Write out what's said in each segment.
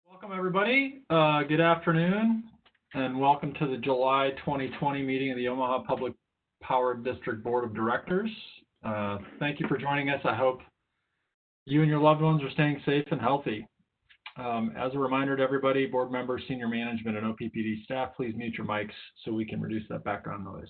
Welcome, everybody. Good afternoon, and welcome to the July 2020 meeting of the Omaha Public Power District Board of Directors. Thank you for joining us. I hope you and your loved ones are staying safe and healthy. As a reminder to everybody, board members, senior management, and OPPD staff, please mute your mics so we can reduce that background noise.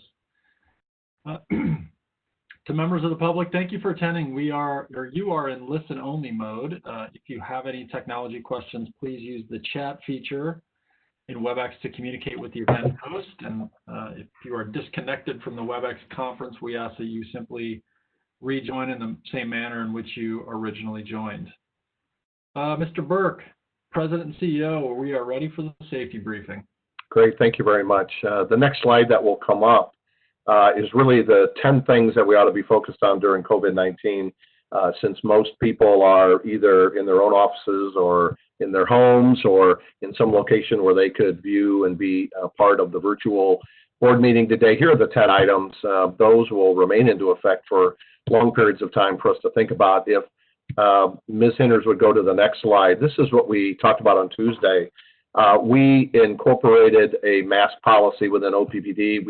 To members of the public, thank you for attending. You are in listen-only mode. If you have any technology questions, please use the chat feature in WebEx to communicate with the event host. And if you are disconnected from the WebEx conference, we ask that you simply rejoin in the same manner in which you originally joined. Mr. Burke, President and CEO, we are ready for the safety briefing. Great, thank you very much. The next slide that will come up is really the 10 things that we ought to be focused on during COVID-19, since most people are either in their own offices or in their homes or in some location where they could view and be a part of the virtual board meeting today. Here are the 10 items. Those will remain into effect for long periods of time for us to think about. If Ms. Hinders would go to the next slide, this is what we talked about on Tuesday. We incorporated a mask policy within OPPD.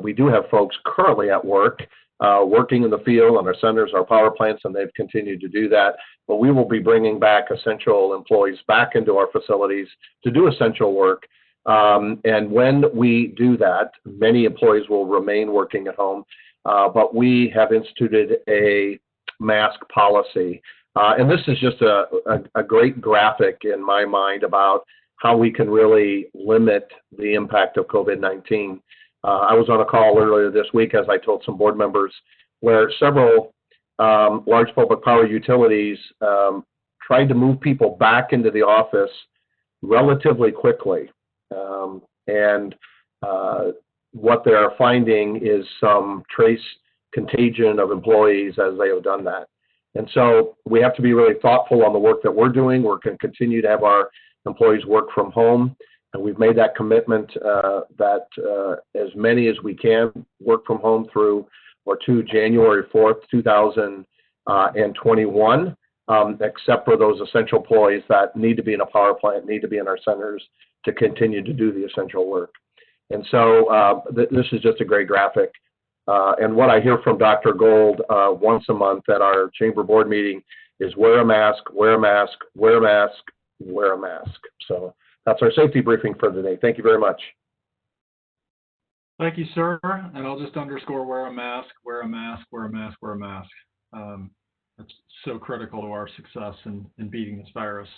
We do have folks currently at work, working in the field on our centers, our power plants, and they've continued to do that. But we will be bringing back essential employees back into our facilities to do essential work. And when we do that, many employees will remain working at home, but we have instituted a mask policy. And this is just a great graphic in my mind about how we can really limit the impact of COVID-19. I was on a call earlier this week, as I told some board members, where several large public power utilities tried to move people back into the office relatively quickly. And what they are finding is some trace contagion of employees as they have done that. And so we have to be really thoughtful on the work that we're doing. We're going to continue to have our employees work from home. And we've made that commitment that as many as we can work from home through or to January 4th, 2021, except for those essential employees that need to be in a power plant, need to be in our centers to continue to do the essential work. And so this is just a great graphic. And what I hear from Dr. Gold once a month at our chamber board meeting is wear a mask, wear a mask, wear a mask, wear a mask. So that's our safety briefing for today. Thank you very much. Thank you, sir. And I'll just underscore wear a mask, wear a mask, wear a mask, wear a mask. That's so critical to our success in beating this virus.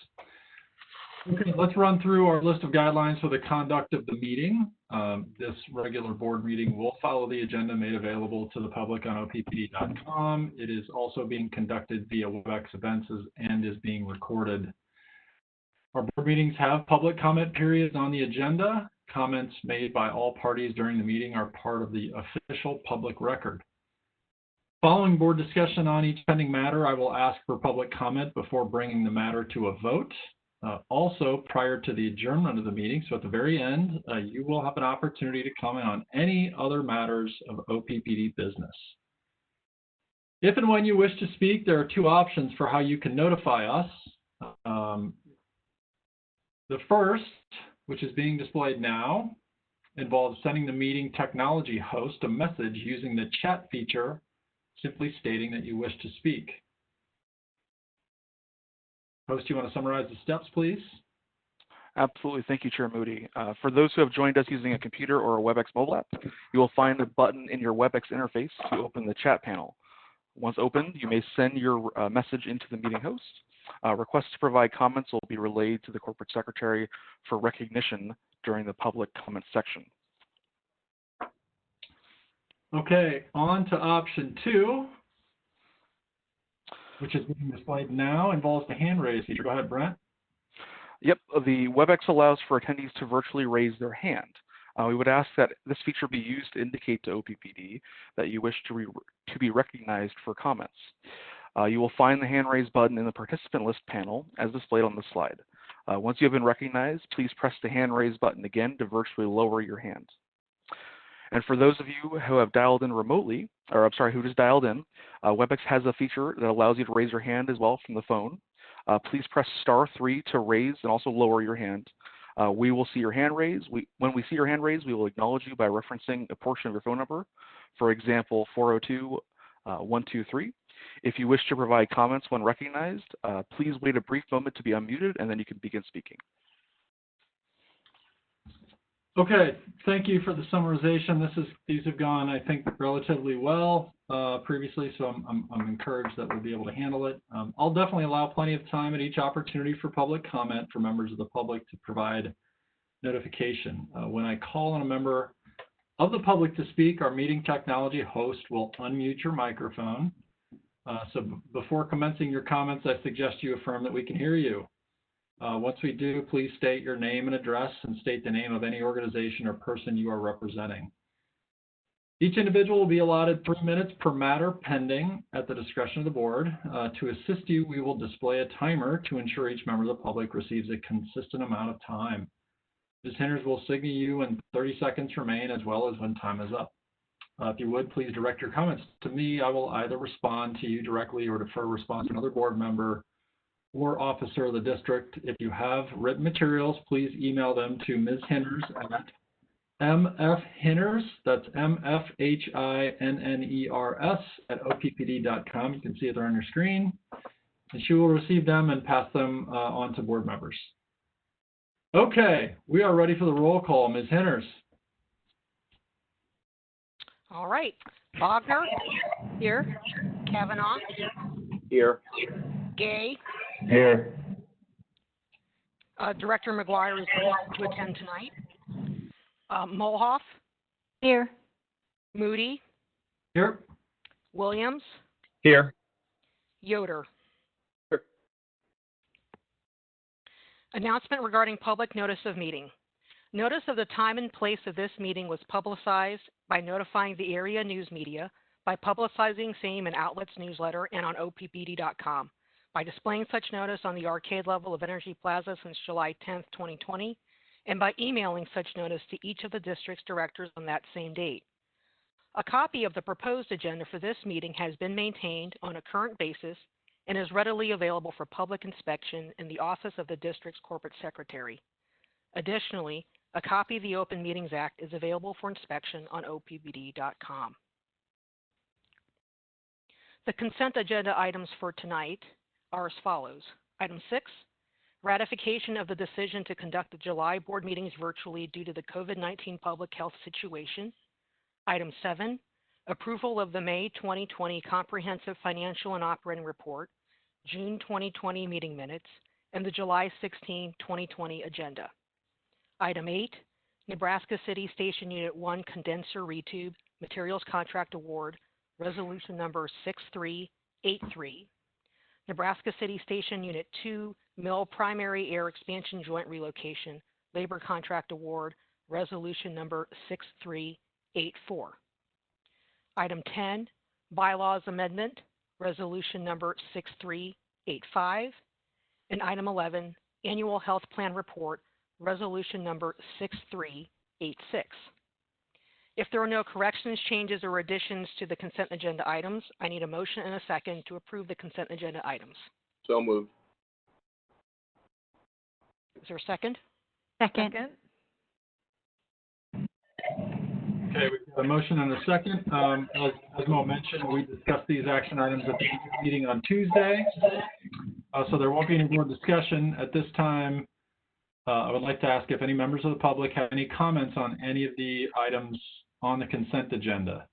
Okay, let's run through our list of guidelines for the conduct of the meeting. This regular board meeting will follow the agenda made available to the public on OPPD.com. It is also being conducted via WebEx events and is being recorded. Our board meetings have public comment periods on the agenda. Comments made by all parties during the meeting are part of the official public record. Following board discussion on each pending matter, I will ask for public comment before bringing the matter to a vote. Also, prior to the adjournment of the meeting, so at the very end, you will have an opportunity to comment on any other matters of OPPD business. If and when you wish to speak, there are two options for how you can notify us. The first, which is being displayed now, involves sending the meeting technology host a message using the chat feature, simply stating that you wish to speak. Host, you want to summarize the steps, please? Absolutely. Thank you, Chair Moody. For those who have joined us using a computer or a WebEx mobile app, you will find a button in your WebEx interface to open the chat panel. Once opened, you may send your message into the meeting host. Requests to provide comments will be relayed to the Corporate Secretary for recognition during the public comment section. Okay, on to option 2, which is being displayed now, involves the hand raise feature. Go ahead, Brent. Yep, the WebEx allows for attendees to virtually raise their hand. We would ask that this feature be used to indicate to OPPD that you wish to be recognized for comments. You will find the hand raise button in the participant list panel as displayed on the slide. Once you have been recognized, please press the hand raise button again to virtually lower your hand. And for those of you who have dialed in remotely, or I'm sorry, who just dialed in, WebEx has a feature that allows you to raise your hand as well from the phone. please press *3 to raise and also lower your hand. We will see your hand raised. When we see your hand raised, we will acknowledge you by referencing a portion of your phone number. For example, 402-123. If you wish to provide comments when recognized, please wait a brief moment to be unmuted, and then you can begin speaking. Okay, thank you for the summarization. These have gone, I think, relatively well previously, so I'm encouraged that we'll be able to handle it. I'll definitely allow plenty of time at each opportunity for public comment for members of the public to provide notification. When I call on a member of the public to speak, our meeting technology host will unmute your microphone. So before commencing your comments, I suggest you affirm that we can hear you. Once we do, please state your name and address and state the name of any organization or person you are representing. Each individual will be allotted 3 minutes per matter pending at the discretion of the board. To assist you, we will display a timer to ensure each member of the public receives a consistent amount of time. Ms. Hinders will signal you when 30 seconds remain, as well as when time is up. If you would, please direct your comments to me. I will either respond to you directly or defer response to another board member or officer of the district. If you have written materials, please email them to Ms. Hinders at mfhinners, that's mfhinners at oppd.com. You can see it there on your screen. And she will receive them and pass them on to board members. Okay, we are ready for the roll call. Ms. Hinders. All right. Bogner? Here. Kavanaugh? Here. Gay? Here. Director McGuire is unable to attend tonight. Molhoff? Here. Moody? Here. Williams? Here. Yoder? Here. Announcement regarding public notice of meeting. Notice of the time and place of this meeting was publicized by notifying the area news media, by publicizing same in Outlets newsletter and on OPPD.com, by displaying such notice on the arcade level of Energy Plaza since July 10th, 2020, and by emailing such notice to each of the district's directors on that same date. A copy of the proposed agenda for this meeting has been maintained on a current basis and is readily available for public inspection in the office of the district's corporate secretary. Additionally, a copy of the Open Meetings Act is available for inspection on oppd.com. The consent agenda items for tonight are as follows. Item 6, ratification of the decision to conduct the July board meetings virtually due to the COVID-19 public health situation. Item 7, approval of the May 2020 Comprehensive Financial and Operating Report, June 2020 meeting minutes, and the July 16, 2020 agenda. Item 8, Nebraska City Station Unit 1 Condenser Retube Materials Contract Award, Resolution number 6383. Nebraska City Station Unit 2 Mill Primary Air Expansion Joint Relocation Labor Contract Award, Resolution number 6384. Item 10, Bylaws Amendment, Resolution number 6385. And item 11, Annual Health Plan Report, Resolution number 6386. If there are no corrections, changes, or additions to the consent agenda items, I need a motion and a second to approve the consent agenda items. So moved. Is there a second? Second. Okay, we've got a motion and a second. As Mo mentioned, we discussed these action items at the meeting on Tuesday, so there won't be any more discussion at this time. I would like to ask if any members of the public have any comments on any of the items on the consent agenda.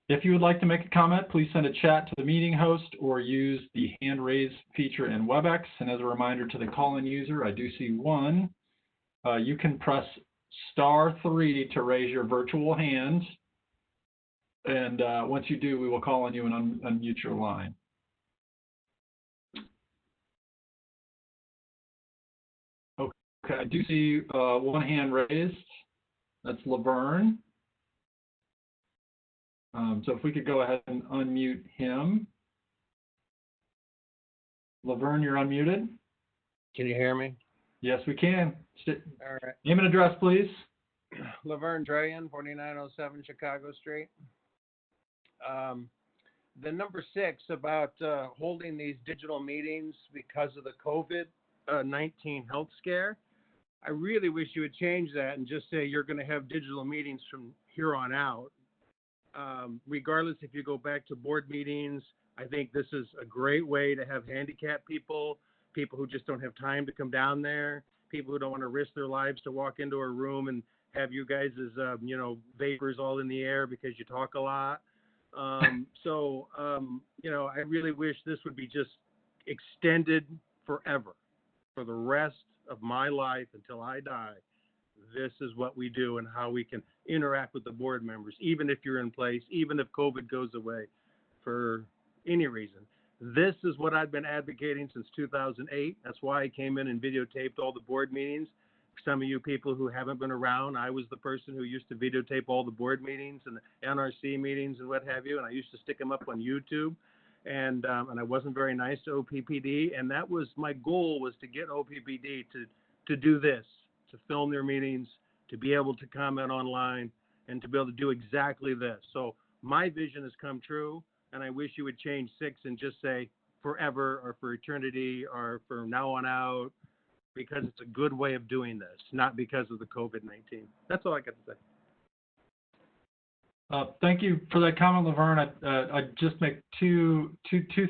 If you would like to make a comment, please send a chat to the meeting host or use the hand raise feature in WebEx. And as a reminder to the call-in user, I do see one. You can press *3 to raise your virtual hand. And once you do, we will call on you and unmute your line. Okay, I do see one hand raised. That's Laverne. So if we could go ahead and unmute him. Laverne, you're unmuted. Can you hear me? Yes, we can. All right. Name and address, please. Laverne Drayan, 4907 Chicago Street. the number 6 about holding these digital meetings because of the COVID-19 health scare, I really wish you would change that and just say you're going to have digital meetings from here on out. Regardless if you go back to board meetings, I think this is a great way to have handicapped people, people who just don't have time to come down there, people who don't want to risk their lives to walk into a room and have you guys as, vapors all in the air because you talk a lot. I really wish this would be just extended forever, for the rest of my life until I die. This is what we do and how we can interact with the board members, even if you're in place, even if COVID goes away for any reason. This is what I've been advocating since 2008. That's why I came in and videotaped all the board meetings. For some of you people who haven't been around, I was the person who used to videotape all the board meetings and the NRC meetings and what have you, and I used to stick them up on YouTube. And I wasn't very nice to OPPD, and that was my goal, was to get OPPD to do this, to film their meetings, to be able to comment online, and to be able to do exactly this. So my vision has come true, and I wish you would change 6 and just say forever or for eternity or for now on out, because it's a good way of doing this, not because of the COVID-19. That's all I got to say. Thank you for that comment, Laverne. I just make two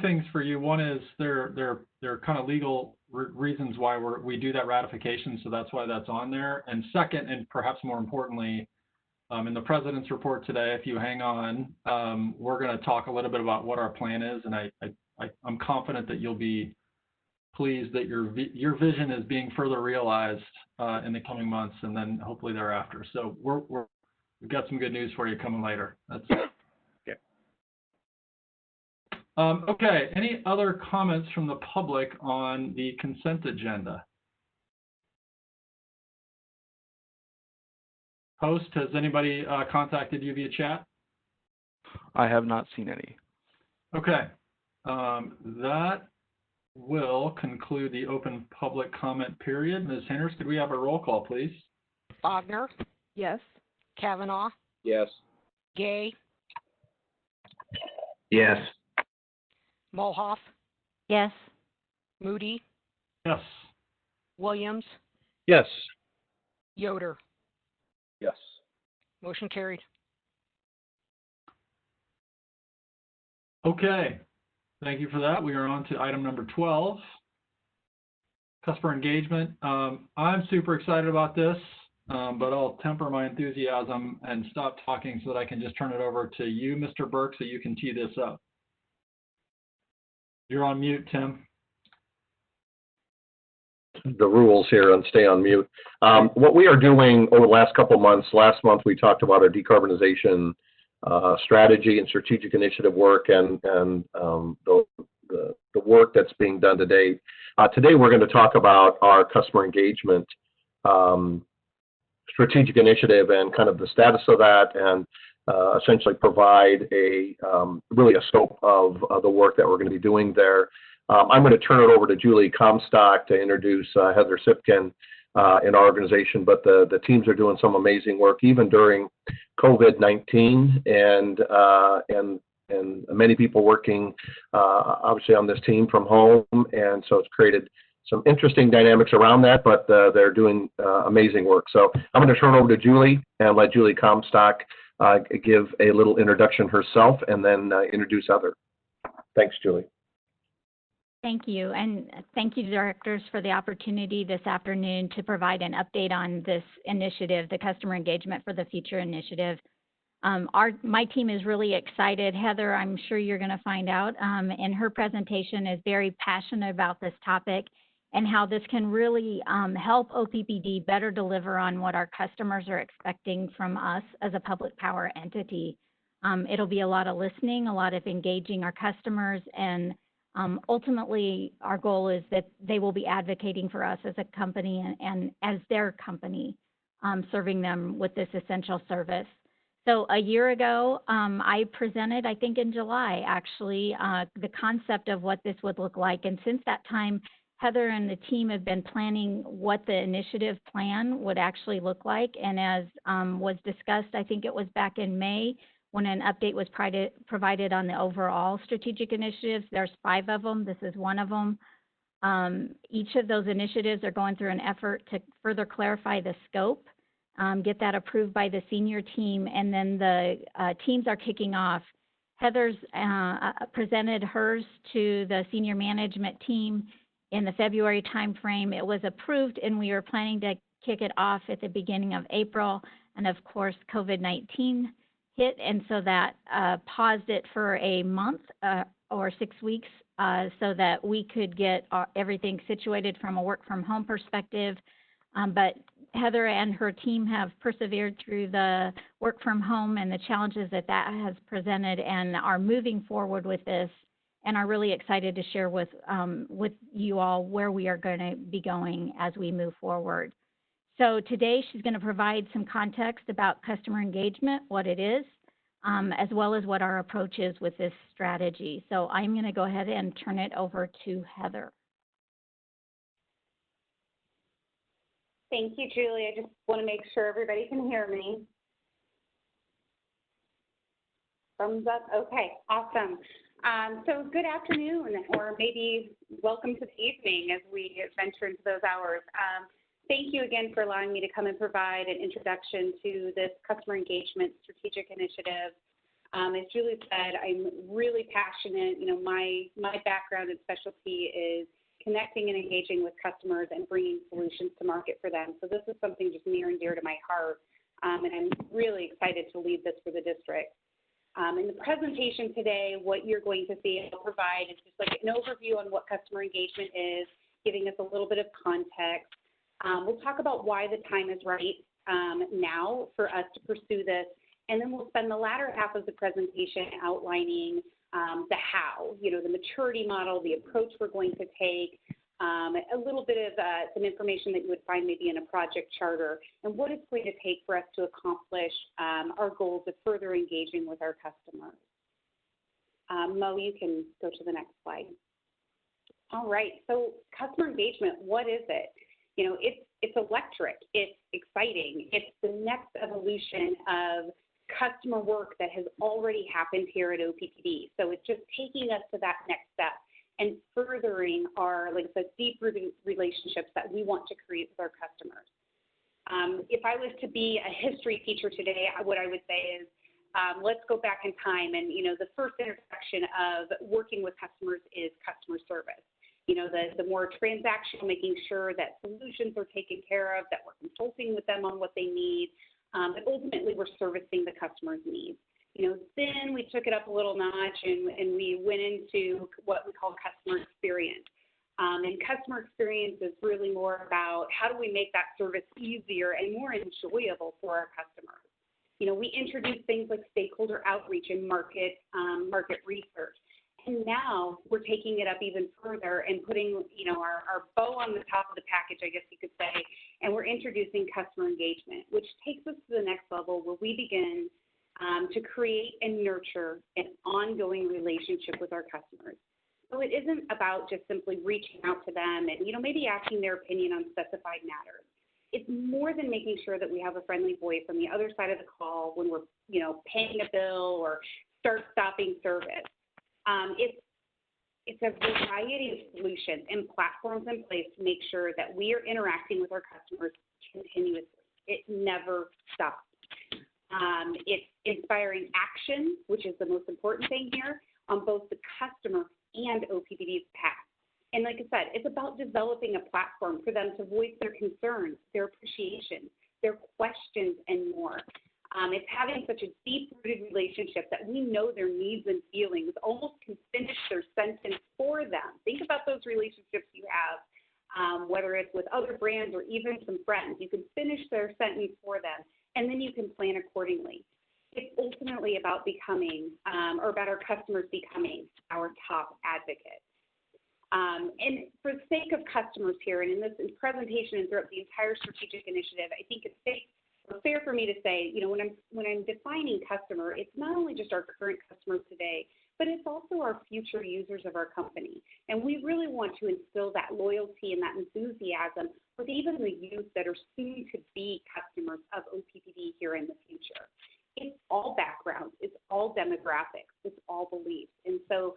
things for you. One is there are kind of legal reasons why we do that ratification, so that's why that's on there. And second, and perhaps more importantly, in the president's report today, if you hang on, we're going to talk a little bit about what our plan is, and I'm confident that you'll be pleased that your vision is being further realized in the coming months, and then hopefully thereafter. So we've got some good news for you coming later. That's okay. Okay. Any other comments from the public on the consent agenda? Host, has anybody contacted you via chat? I have not seen any. Okay. That will conclude the open public comment period. Ms. Henners, could we have a roll call, please? Bogner, Yes. Kavanaugh, Yes. Gay, Yes. Mulhoff, Yes. Moody, Yes. Williams, Yes. Yoder. Yes. Motion carried. Okay. Thank you for that. We are on to item number 12, customer engagement. I'm super excited about this, but I'll temper my enthusiasm and stop talking so that I can just turn it over to you, Mr. Burke, so you can tee this up. You're on mute, Tim. The rules here and stay on mute. What we are doing over the last couple of months, last month we talked about our decarbonization strategy and strategic initiative work and the work that's being done today. Today we're going to talk about our customer engagement strategic initiative and kind of the status of that, and essentially provide really a scope of the work that we're going to be doing there. I'm going to turn it over to Julie Comstock to introduce Heather Sipkin in our organization, but the teams are doing some amazing work even during COVID-19, and many people working obviously on this team from home, and so it's created some interesting dynamics around that, but they're doing amazing work. So I'm going to turn it over to Julie and let Julie Comstock give a little introduction herself and then introduce Heather. Thanks, Julie. Thank you. And thank you, directors, for the opportunity this afternoon to provide an update on this initiative, the Customer Engagement for the Future initiative. My team is really excited. Heather, I'm sure you're going to find out in her presentation, is very passionate about this topic and how this can really help OPPD better deliver on what our customers are expecting from us as a public power entity. It'll be a lot of listening, a lot of engaging our customers, and ultimately our goal is that they will be advocating for us as a company and as their company, serving them with this essential service. So a year ago, I presented, I think in July, actually, the concept of what this would look like. And since that time, Heather and the team have been planning what the initiative plan would actually look like. And as was discussed, I think it was back in May, when an update was provided on the overall strategic initiatives. There's 5 of them. This is one of them. Each of those initiatives are going through an effort to further clarify the scope, get that approved by the senior team, and then the teams are kicking off. Heather's presented hers to the senior management team in the February timeframe. It was approved, and we were planning to kick it off at the beginning of April. And of course, COVID-19 hit, and so that paused it for a month or 6 weeks so that we could get everything situated from a work from home perspective. But Heather and her team have persevered through the work from home and the challenges that has presented, and are moving forward with this, and are really excited to share with you all where we are going to be going as we move forward. So today she's going to provide some context about customer engagement, what it is, as well as what our approach is with this strategy. So I'm going to go ahead and turn it over to Heather. Thank you, Julie. I just want to make sure everybody can hear me. Thumbs up? Okay, awesome. So good afternoon, or maybe welcome to the evening as we venture into those hours. Thank you again for allowing me to come and provide an introduction to this customer engagement strategic initiative. As Julie said, I'm really passionate. You know, my background and specialty is connecting and engaging with customers and bringing solutions to market for them. So this is something just near and dear to my heart, and I'm really excited to lead this for the district. In the presentation today, what you're going to see, I'll provide is just like an overview on what customer engagement is, giving us a little bit of context. We'll talk about why the time is right now for us to pursue this, and then we'll spend the latter half of the presentation outlining the how, you know, the maturity model, the approach we're going to take, a little bit of some information that you would find maybe in a project charter, and what it's going to take for us to accomplish our goals of further engaging with our customers. Mo, you can go to the next slide. All right, so customer engagement, what is it? You know, it's electric, it's exciting, it's the next evolution of customer work that has already happened here at OPPD. So it's just taking us to that next step and furthering our, like I said, deep-rooted relationships that we want to create with our customers. If I was to be a history teacher today, what I would say is, let's go back in time, and you know, the first introduction of working with customers is customer service. You know, the more transactional, making sure that solutions are taken care of, that we're consulting with them on what they need, but ultimately we're servicing the customer's needs. You know, then we took it up a little notch and we went into what we call customer experience. And customer experience is really more about how do we make that service easier and more enjoyable for our customers. You know, we introduced things like stakeholder outreach and market research. And now we're taking it up even further and putting, you know, our bow on the top of the package, I guess you could say, and we're introducing customer engagement, which takes us to the next level where we begin to create and nurture an ongoing relationship with our customers. So it isn't about just simply reaching out to them and, you know, maybe asking their opinion on specified matters. It's more than making sure that we have a friendly voice on the other side of the call when we're, you know, paying a bill or stopping service. It's a variety of solutions and platforms in place to make sure that we are interacting with our customers continuously. It never stops. It's inspiring action, which is the most important thing here, on both the customer and OPPD's behalf. And like I said, it's about developing a platform for them to voice their concerns, their appreciation, their questions, and more. It's having such a deep-rooted relationship that we know their needs and feelings, almost can finish their sentence for them. Think about those relationships you have, whether it's with other brands or even some friends. You can finish their sentence for them, and then you can plan accordingly. It's ultimately about becoming, or about our customers becoming our top advocate. And for the sake of customers here, and in this presentation and throughout the entire strategic initiative, I think it's fair for me to say, you know, when I'm defining customer, it's not only just our current customers today, but it's also our future users of our company. And we really want to instill that loyalty and that enthusiasm with even the youth that are soon to be customers of OPPD here in the future. It's all backgrounds, it's demographics. It's all beliefs. And so,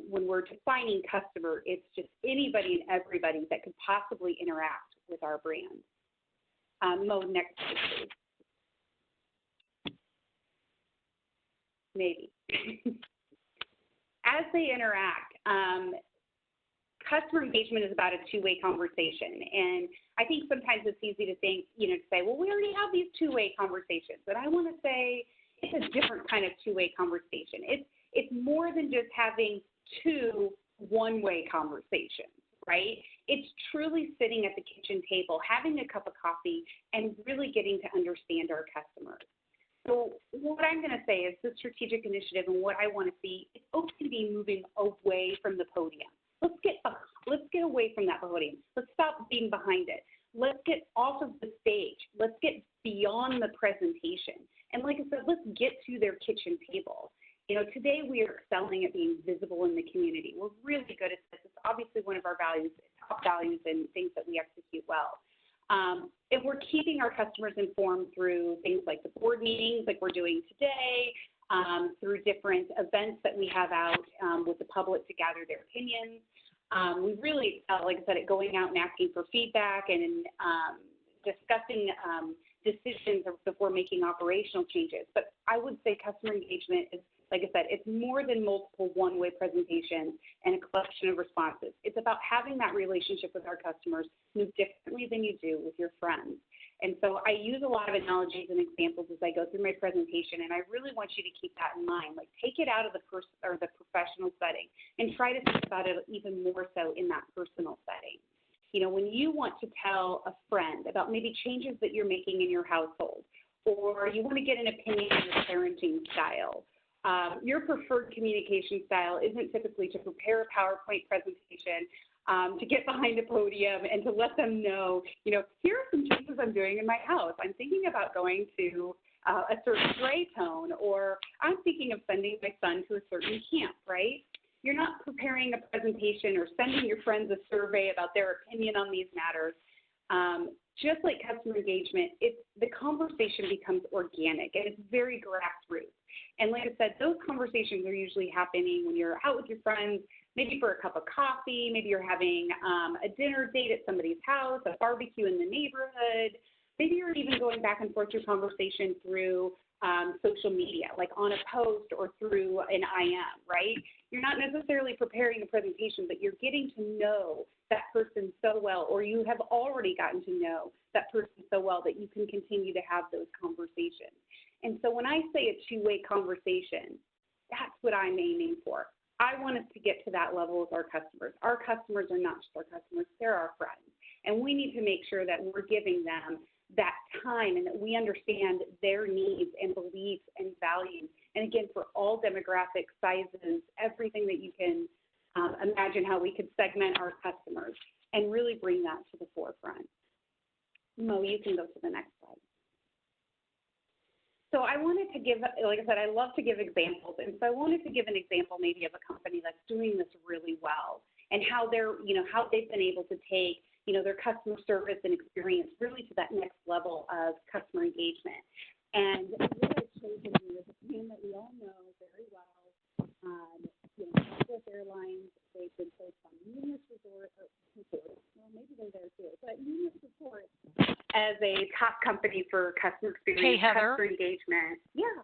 when we're defining customer, it's just anybody and everybody that could possibly interact with our brand. Mo, next slide, please. Maybe. As they interact, customer engagement is about a two-way conversation. And I think sometimes it's easy to think, to say, well, we already have these two-way conversations. But I want to say it's a different kind of two-way conversation. It's more than just having two one-way conversations, right? It's truly sitting at the kitchen table, having a cup of coffee, and really getting to understand our customers. So what I'm going to say is the strategic initiative and what I want to see is OPPD moving away from the podium. Let's get away from that podium. Let's stop being behind it. Let's get off of the stage. Let's get beyond the presentation. And like I said, let's get to their kitchen table. Today we are excelling at being visible in the community. We're really good at this. It's obviously one of our values, top values, and things that we execute well. And we're keeping our customers informed through things like the board meetings like we're doing today, through different events that we have out with the public to gather their opinions. We really, like I said, at going out and asking for feedback and discussing decisions before making operational changes. But I would say customer engagement is, like I said, it's more than multiple one-way presentations and a collection of responses. It's about having that relationship with our customers move differently than you do with your friends. And so I use a lot of analogies and examples as I go through my presentation, and I really want you to keep that in mind. Like, take it out of the professional setting and try to think about it even more so in that personal setting. When you want to tell a friend about maybe changes that you're making in your household, or you want to get an opinion on your parenting style, your preferred communication style isn't typically to prepare a PowerPoint presentation, to get behind a podium and to let them know, here are some changes I'm doing in my house. I'm thinking about going to a certain gray tone, or I'm thinking of sending my son to a certain camp, right? You're not preparing a presentation or sending your friends a survey about their opinion on these matters. Just like customer engagement, the conversation becomes organic and it's very grassroots. And like I said, those conversations are usually happening when you're out with your friends, maybe for a cup of coffee, maybe you're having a dinner date at somebody's house, a barbecue in the neighborhood. Maybe you're even going back and forth your conversation through social media, like on a post or through an IM, right? You're not necessarily preparing a presentation, but you're getting to know that person so well, or you have already gotten to know that person so well that you can continue to have those conversations. And so when I say a two-way conversation, that's what I'm aiming for. I want us to get to that level with our customers. Our customers are not just our customers, they're our friends. And we need to make sure that we're giving them that time and that we understand their needs and beliefs and values. And again, for all demographic sizes, everything that you can imagine how we could segment our customers and really bring that to the forefront. Mo, you can go to the next slide. So I wanted to give, like I said, I love to give examples. And so I wanted to give an example maybe of a company that's doing this really well and how they're, how they've been able to take their customer service and experience really to that next level of customer engagement. And what I've chosen here is a name that we all know very well. Southwest Airlines, they've been placed on numerous resorts, well, maybe they're there too, but numerous resorts as a top company for customer experience, Hey, Heather. customer engagement. Yeah.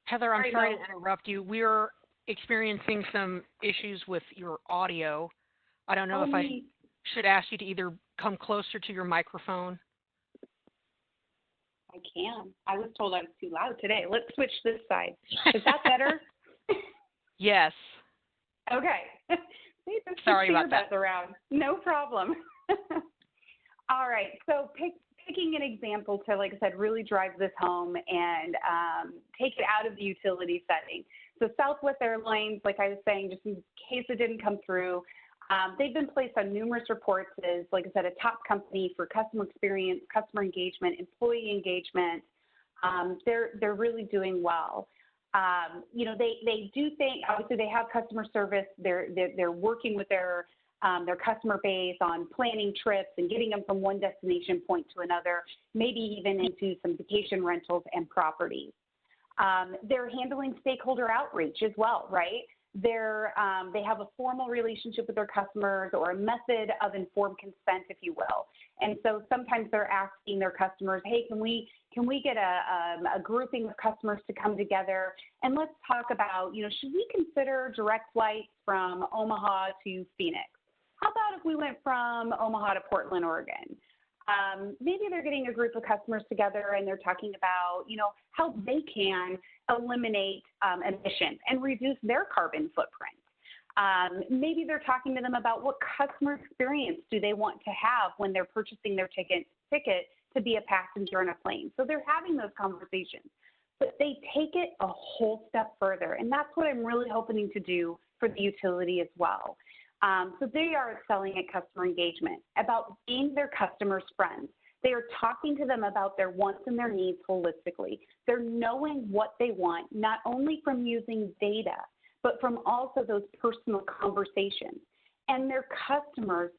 Heather, I'm sorry Mo. to interrupt you. We're experiencing some issues with your audio. I don't know if I should ask you to either come closer to your microphone. I can. I was told I was too loud today. Let's switch this side. Is that better? Yes. Okay. Sorry about that. Around. No problem. All right. So picking an example to, like I said, really drive this home and take it out of the utility setting. So Southwest Airlines, like I was saying, just in case it didn't come through, they've been placed on numerous reports as, like I said, a top company for customer experience, customer engagement, employee engagement. They're really doing well. They do think, obviously they have customer service. They're working with their customer base on planning trips and getting them from one destination point to another, maybe even into some vacation rentals and properties. They're handling stakeholder outreach as well, right? They have a formal relationship with their customers or a method of informed consent, if you will. And so sometimes they're asking their customers, hey, can we get a grouping of customers to come together and let's talk about, should we consider direct flights from Omaha to Phoenix? How about if we went from Omaha to Portland, Oregon? Maybe they're getting a group of customers together and they're talking about, how they can eliminate emissions and reduce their carbon footprint. Maybe they're talking to them about what customer experience do they want to have when they're purchasing their ticket to be a passenger on a plane. So they're having those conversations, but they take it a whole step further. And that's what I'm really hoping to do for the utility as well. So they are excelling at customer engagement, about being their customers' friends. They are talking to them about their wants and their needs holistically. They're knowing what they want, not only from using data, but from also those personal conversations. And their customers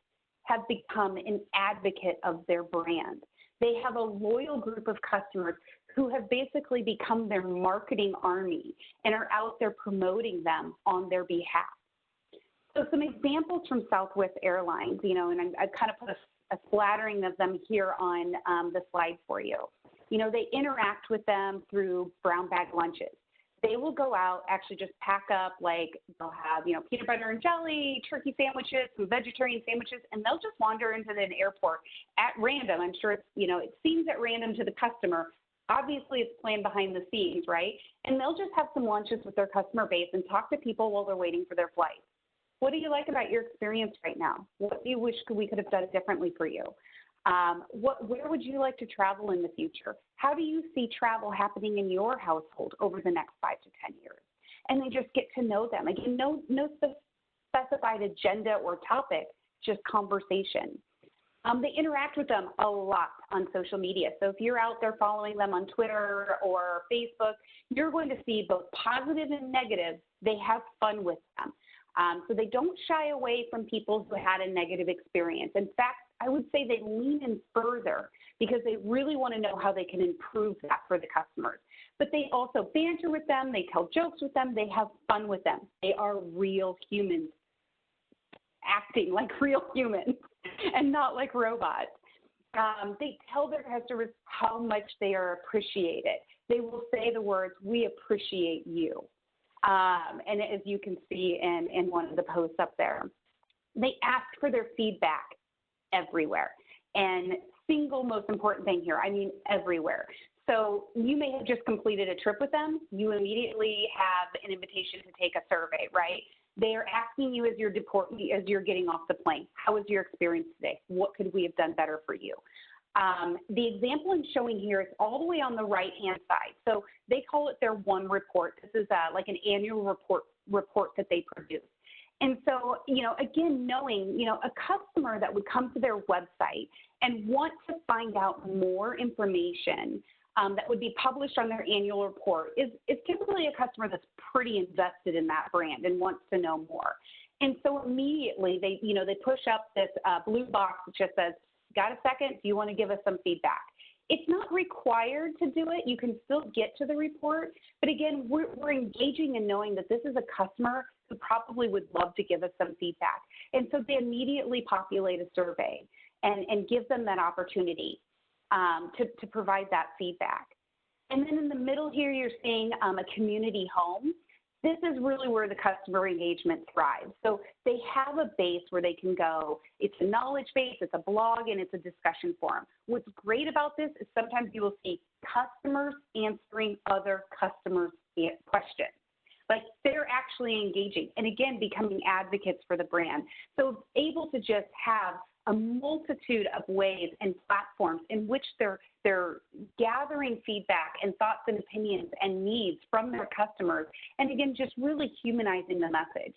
have become an advocate of their brand. They have a loyal group of customers who have basically become their marketing army and are out there promoting them on their behalf. So some examples from Southwest Airlines, and I've kind of put a splattering of them here on the slide for you. They interact with them through brown bag lunches. They will go out, actually just pack up, they'll have, peanut butter and jelly, turkey sandwiches, some vegetarian sandwiches, and they'll just wander into an airport at random. I'm sure it's, it seems at random to the customer. Obviously, it's planned behind the scenes, right? And they'll just have some lunches with their customer base and talk to people while they're waiting for their flight. What do you like about your experience right now? What do you wish we could have done differently for you? Where would you like to travel in the future? How do you see travel happening in your household over the next 5 to 10 years? And they just get to know them. Again, no specified agenda or topic, just conversation. They interact with them a lot on social media. So if you're out there following them on Twitter or Facebook, you're going to see both positive and negative. They have fun with them. So they don't shy away from people who had a negative experience. In fact, I would say they lean in further because they really want to know how they can improve that for the customers. But they also banter with them, they tell jokes with them, they have fun with them. They are real humans, acting like real humans and not like robots. They tell their customers how much they are appreciated. They will say the words, "We appreciate you." And as you can see in one of the posts up there, they ask for their feedback everywhere. And single most important thing here, I mean everywhere. So you may have just completed a trip with them. You immediately have an invitation to take a survey, right? They are asking you as you're getting off the plane, how was your experience today? What could we have done better for you? The example I'm showing here is all the way on the right-hand side. So they call it their one report. This is like an annual report that they produce. And so, again, knowing, a customer that would come to their website and want to find out more information that would be published on their annual report is typically a customer that's pretty invested in that brand and wants to know more. And so immediately they push up this blue box that just says, "Got a second? Do you want to give us some feedback?" It's not required to do it. You can still get to the report. But again, we're engaging and knowing that this is a customer who probably would love to give us some feedback. And so they immediately populate a survey and give them that opportunity to provide that feedback. And then in the middle here, you're seeing a community home. This is really where the customer engagement thrives. So they have a base where they can go. It's a knowledge base, it's a blog, and it's a discussion forum. What's great about this is sometimes you will see customers answering other customers' questions. Like they're actually engaging and, again, becoming advocates for the brand. So able to just have a multitude of ways and platforms in which they're gathering feedback and thoughts and opinions and needs from their customers, and again, just really humanizing the message.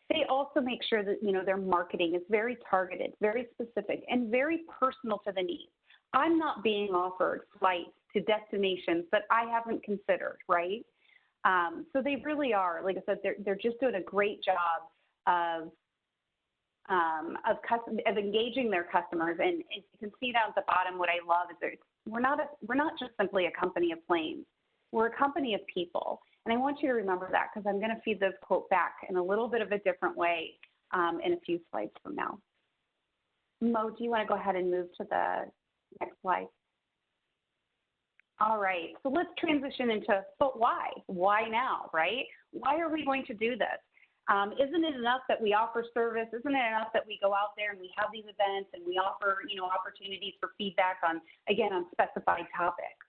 They also make sure that, their marketing is very targeted, very specific, and very personal to the needs. I'm not being offered flights to destinations that I haven't considered, right? So they really are, like I said, they're just doing a great job of engaging their customers. And you can see down at the bottom, what I love is we're not just simply a company of planes. We're a company of people. And I want you to remember that because I'm going to feed this quote back in a little bit of a different way in a few slides from now. Mo, do you want to go ahead and move to the next slide? All right, so let's transition into, but why? Why now, right? Why are we going to do this? Isn't it enough that we offer service? Isn't it enough that we go out there and we have these events and we offer, opportunities for feedback on, again, on specified topics?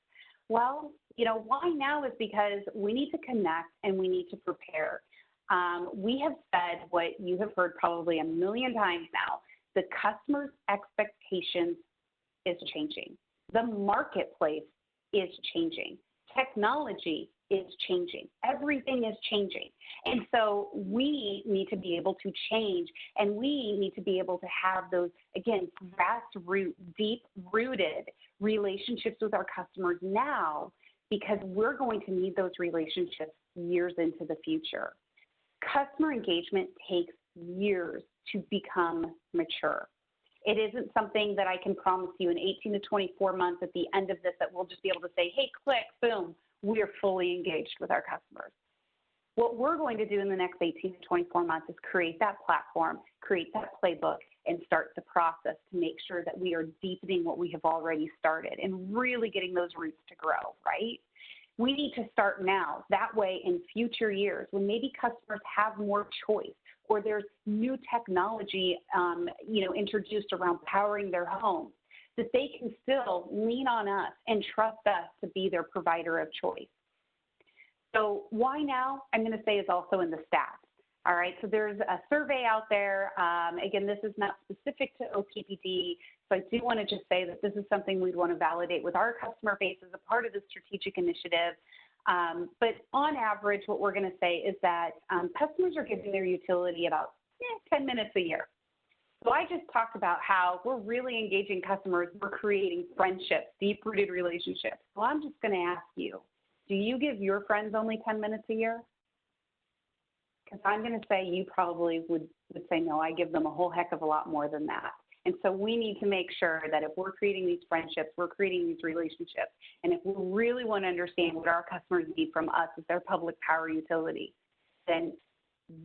Well, why now is because we need to connect and we need to prepare. We have said what you have heard probably a million times now, the customer's expectations is changing. The marketplace is changing. Technology is changing. Everything is changing. And so we need to be able to change, and we need to be able to have those, again, grassroots, deep-rooted relationships with our customers now, because we're going to need those relationships years into the future. Customer engagement takes years to become mature. It isn't something that I can promise you in 18 to 24 months at the end of this that we'll just be able to say, hey, click, boom, we are fully engaged with our customers. What we're going to do in the next 18 to 24 months is create that platform, create that playbook, and start the process to make sure that we are deepening what we have already started and really getting those roots to grow, right? We need to start now. That way, in future years, when maybe customers have more choice or there's new technology, introduced around powering their homes, that they can still lean on us and trust us to be their provider of choice. So why now, I'm going to say, is also in the stats. All right, so there's a survey out there. Again, this is not specific to OPPD, so I do want to just say that this is something we'd want to validate with our customer base as a part of the strategic initiative. But on average, what we're going to say is that customers are giving their utility about 10 minutes a year. So I just talked about how we're really engaging customers. We're creating friendships, deep-rooted relationships. So I'm just going to ask you, do you give your friends only 10 minutes a year? Because I'm going to say you probably would say, no, I give them a whole heck of a lot more than that. And so we need to make sure that if we're creating these friendships, we're creating these relationships, and if we really want to understand what our customers need from us as their public power utility, then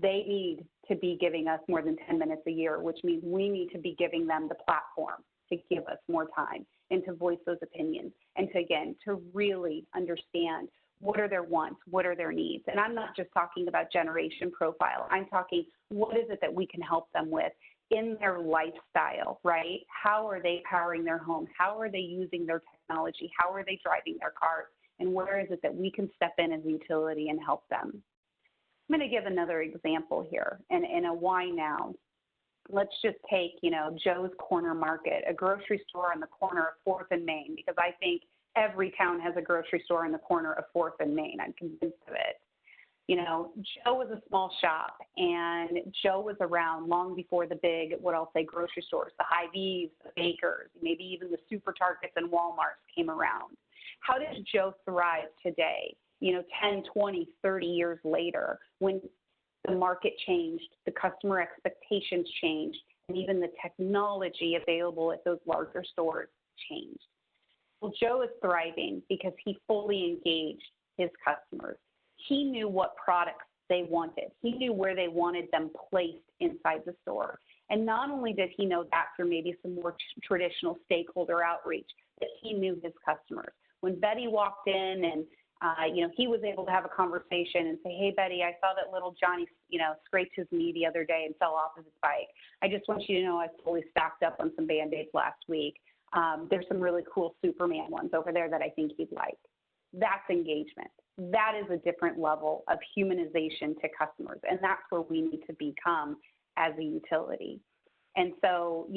they need to be giving us more than 10 minutes a year, which means we need to be giving them the platform to give us more time and to voice those opinions and to, again, to really understand what are their wants, what are their needs. And I'm not just talking about generation profile. I'm talking what is it that we can help them with in their lifestyle, right? How are they powering their home? How are they using their technology? How are they driving their cars? And where is it that we can step in as a utility and help them? I'm going to give another example here and a why now. Let's just take, Joe's Corner Market, a grocery store on the corner of 4th and Main, because I think every town has a grocery store on the corner of 4th and Main. I'm convinced of it. Joe was a small shop, and Joe was around long before the big, what I'll say, grocery stores, the Hy-Vees, the Bakers, maybe even the Super Targets and Walmarts came around. How did Joe thrive today, 10, 20, 30 years later, when the market changed, the customer expectations changed, and even the technology available at those larger stores changed? Well, Joe is thriving because he fully engaged his customers. He knew what products they wanted. He knew where they wanted them placed inside the store. And not only did he know that through maybe some more traditional stakeholder outreach, that he knew his customers. When Betty walked in and he was able to have a conversation and say, hey, Betty, I saw that little Johnny, scraped his knee the other day and fell off of his bike. I just want you to know I fully stocked up on some Band-Aids last week. There's some really cool Superman ones over there that I think you'd like. That's engagement. That is a different level of humanization to customers, and that's where we need to become as a utility. And so,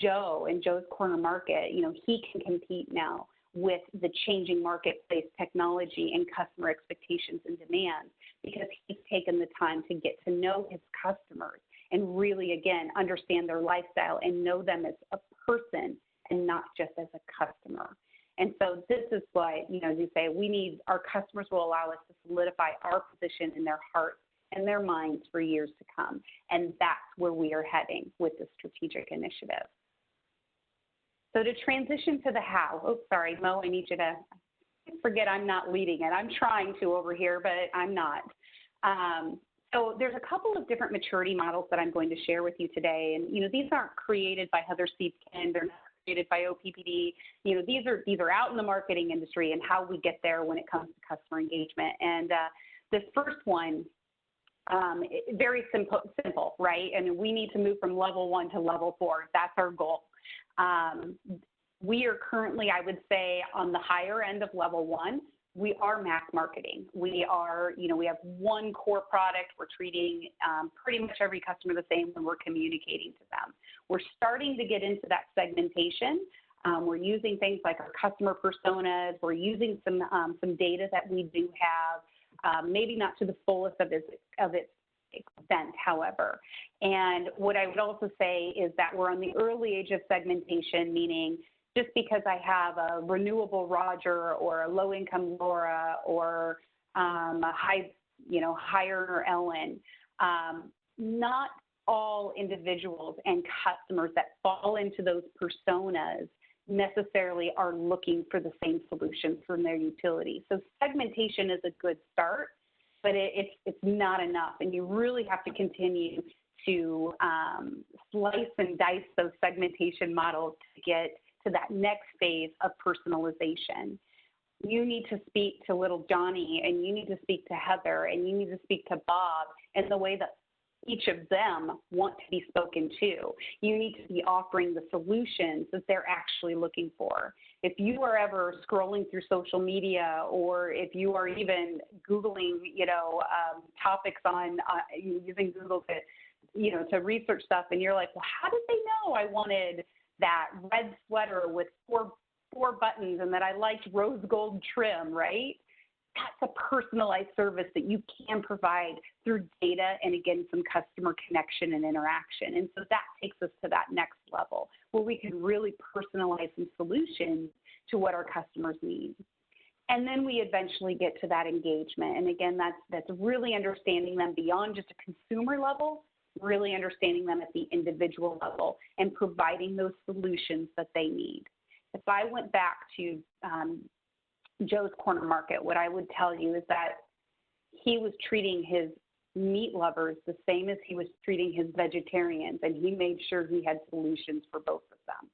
Joe and Joe's Corner Market, he can compete now with the changing marketplace technology and customer expectations and demands because he's taken the time to get to know his customers and really, again, understand their lifestyle and know them as a person and not just as a customer. And so this is why, as you say, our customers will allow us to solidify our position in their hearts and their minds for years to come. And that's where we are heading with the strategic initiative. So to transition to the how, Mo, I need you to forget I'm not leading it. I'm trying to over here, but I'm not. So there's a couple of different maturity models that I'm going to share with you today. And, these aren't created by Heather Siepkin. They're not created by OPPD. These are out in the marketing industry and how we get there when it comes to customer engagement. And this first one, very simple, right? And we need to move from level 1 to level 4. That's our goal. We are currently, I would say, on the higher end of level 1. We are mass marketing. We are, we have one core product. We're treating pretty much every customer the same when we're communicating to them. We're starting to get into that segmentation. We're using things like our customer personas. We're using some data that we do have, maybe not to the fullest of its extent, however. And what I would also say is that we're on the early age of segmentation, meaning just because I have a renewable Roger or a low-income Laura or a high earner Ellen, not all individuals and customers that fall into those personas necessarily are looking for the same solutions from their utility. So segmentation is a good start, but it's not enough, and you really have to continue to slice and dice those segmentation models to get to that next phase of personalization. You need to speak to little Johnny, and you need to speak to Heather, and you need to speak to Bob in the way that each of them want to be spoken to. You need to be offering the solutions that they're actually looking for. If you are ever scrolling through social media, or if you are even Googling, topics on using Google to research stuff, and you're like, well, how did they know I wanted that red sweater with four buttons and that I liked rose gold trim, right? That's a personalized service that you can provide through data and, again, some customer connection and interaction. And so that takes us to that next level where we can really personalize some solutions to what our customers need. And then we eventually get to that engagement. And, again, that's really understanding them beyond just a consumer level, really understanding them at the individual level and providing those solutions that they need. If I went back to Joe's Corner Market, what I would tell you is that he was treating his meat lovers the same as he was treating his vegetarians, and he made sure he had solutions for both of them.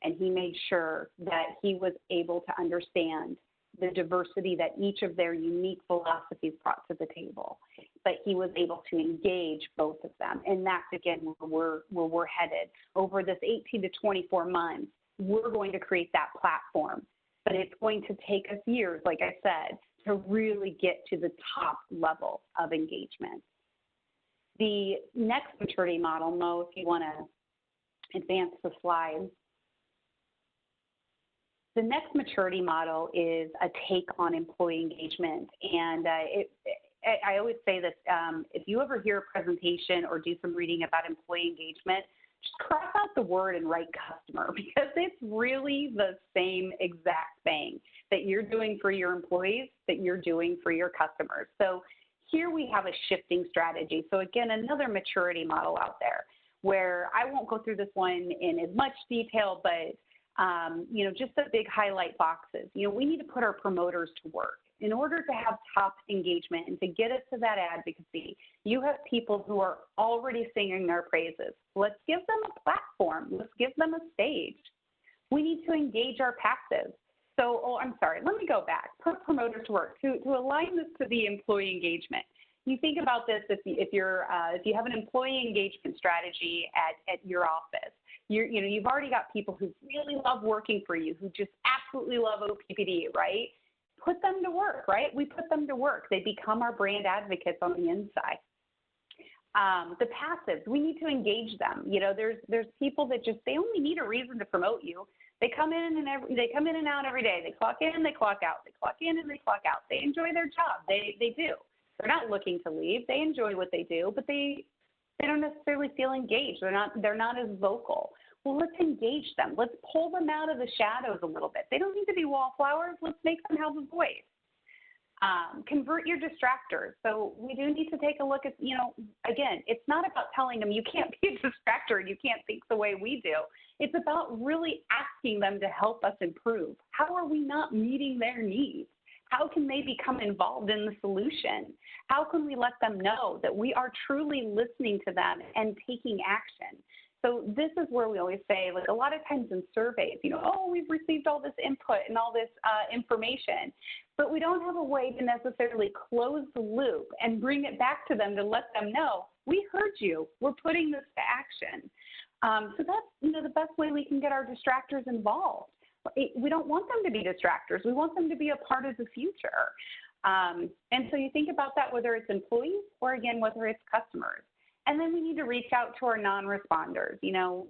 And he made sure that he was able to understand the diversity that each of their unique philosophies brought to the table. But he was able to engage both of them. And that's, again, where we're headed. Over this 18 to 24 months, we're going to create that platform. But it's going to take us years, like I said, to really get to the top level of engagement. The next maturity model, Mo, if you want to advance the slide. The next maturity model is a take on employee engagement. And I always say this, if you ever hear a presentation or do some reading about employee engagement, just cross out the word and write customer, because it's really the same exact thing that you're doing for your employees that you're doing for your customers. So here we have a shifting strategy. So again, another maturity model out there where I won't go through this one in as much detail, but just the big highlight boxes. We need to put our promoters to work. In order to have top engagement and to get us to that advocacy, you have people who are already singing their praises. Let's give them a platform. Let's give them a stage. We need to engage our passive. So, let me go back. Put promoters to work. To align this to the employee engagement. You think about this if you have an employee engagement strategy at your office. You've already got people who really love working for you, who just absolutely love OPPD, right? Put them to work, right? We put them to work. They become our brand advocates on the inside. The passives, we need to engage them. There's people that they only need a reason to promote you. They come in and out every day. They clock in, they clock out. They clock in and they clock out. They enjoy their job. They do. They're not looking to leave. They enjoy what they do, but they don't necessarily feel engaged. They're not as vocal. Well, let's engage them. Let's pull them out of the shadows a little bit. They don't need to be wallflowers. Let's make them have a voice. Convert your distractors. So we do need to take a look at, again, it's not about telling them you can't be a distractor and you can't think the way we do. It's about really asking them to help us improve. How are we not meeting their needs? How can they become involved in the solution? How can we let them know that we are truly listening to them and taking action? So this is where we always say, like a lot of times in surveys, oh, we've received all this input and all this information, but we don't have a way to necessarily close the loop and bring it back to them to let them know, we heard you, we're putting this to action. So that's, the best way we can get our distractors involved. We don't want them to be distractors. We want them to be a part of the future. And so you think about that, whether it's employees or, again, whether it's customers. And then we need to reach out to our non-responders,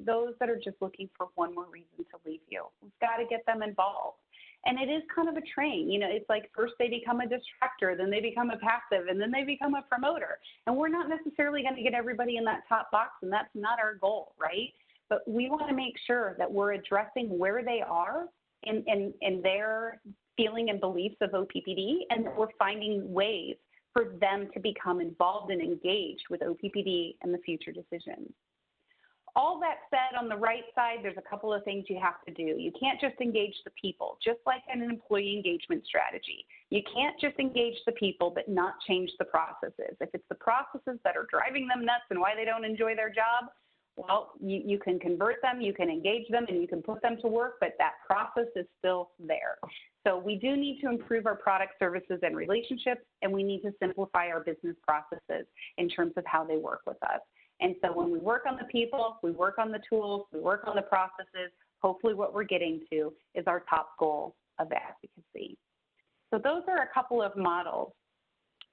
those that are just looking for one more reason to leave you. We've got to get them involved. And it is kind of a train. It's like first they become a distractor, then they become a passive, and then they become a promoter. And we're not necessarily going to get everybody in that top box, and that's not our goal, right? But we want to make sure that we're addressing where they are in their feeling and beliefs of OPPD, and that we're finding ways for them to become involved and engaged with OPPD and the future decisions. All that said, on the right side, there's a couple of things you have to do. You can't just engage the people, just like in an employee engagement strategy. You can't just engage the people but not change the processes. If it's the processes that are driving them nuts and why they don't enjoy their job, well, you can convert them, you can engage them, and you can put them to work, but that process is still there. So we do need to improve our product, services, and relationships, and we need to simplify our business processes in terms of how they work with us. And so when we work on the people, we work on the tools, we work on the processes, hopefully what we're getting to is our top goal of advocacy. So those are a couple of models.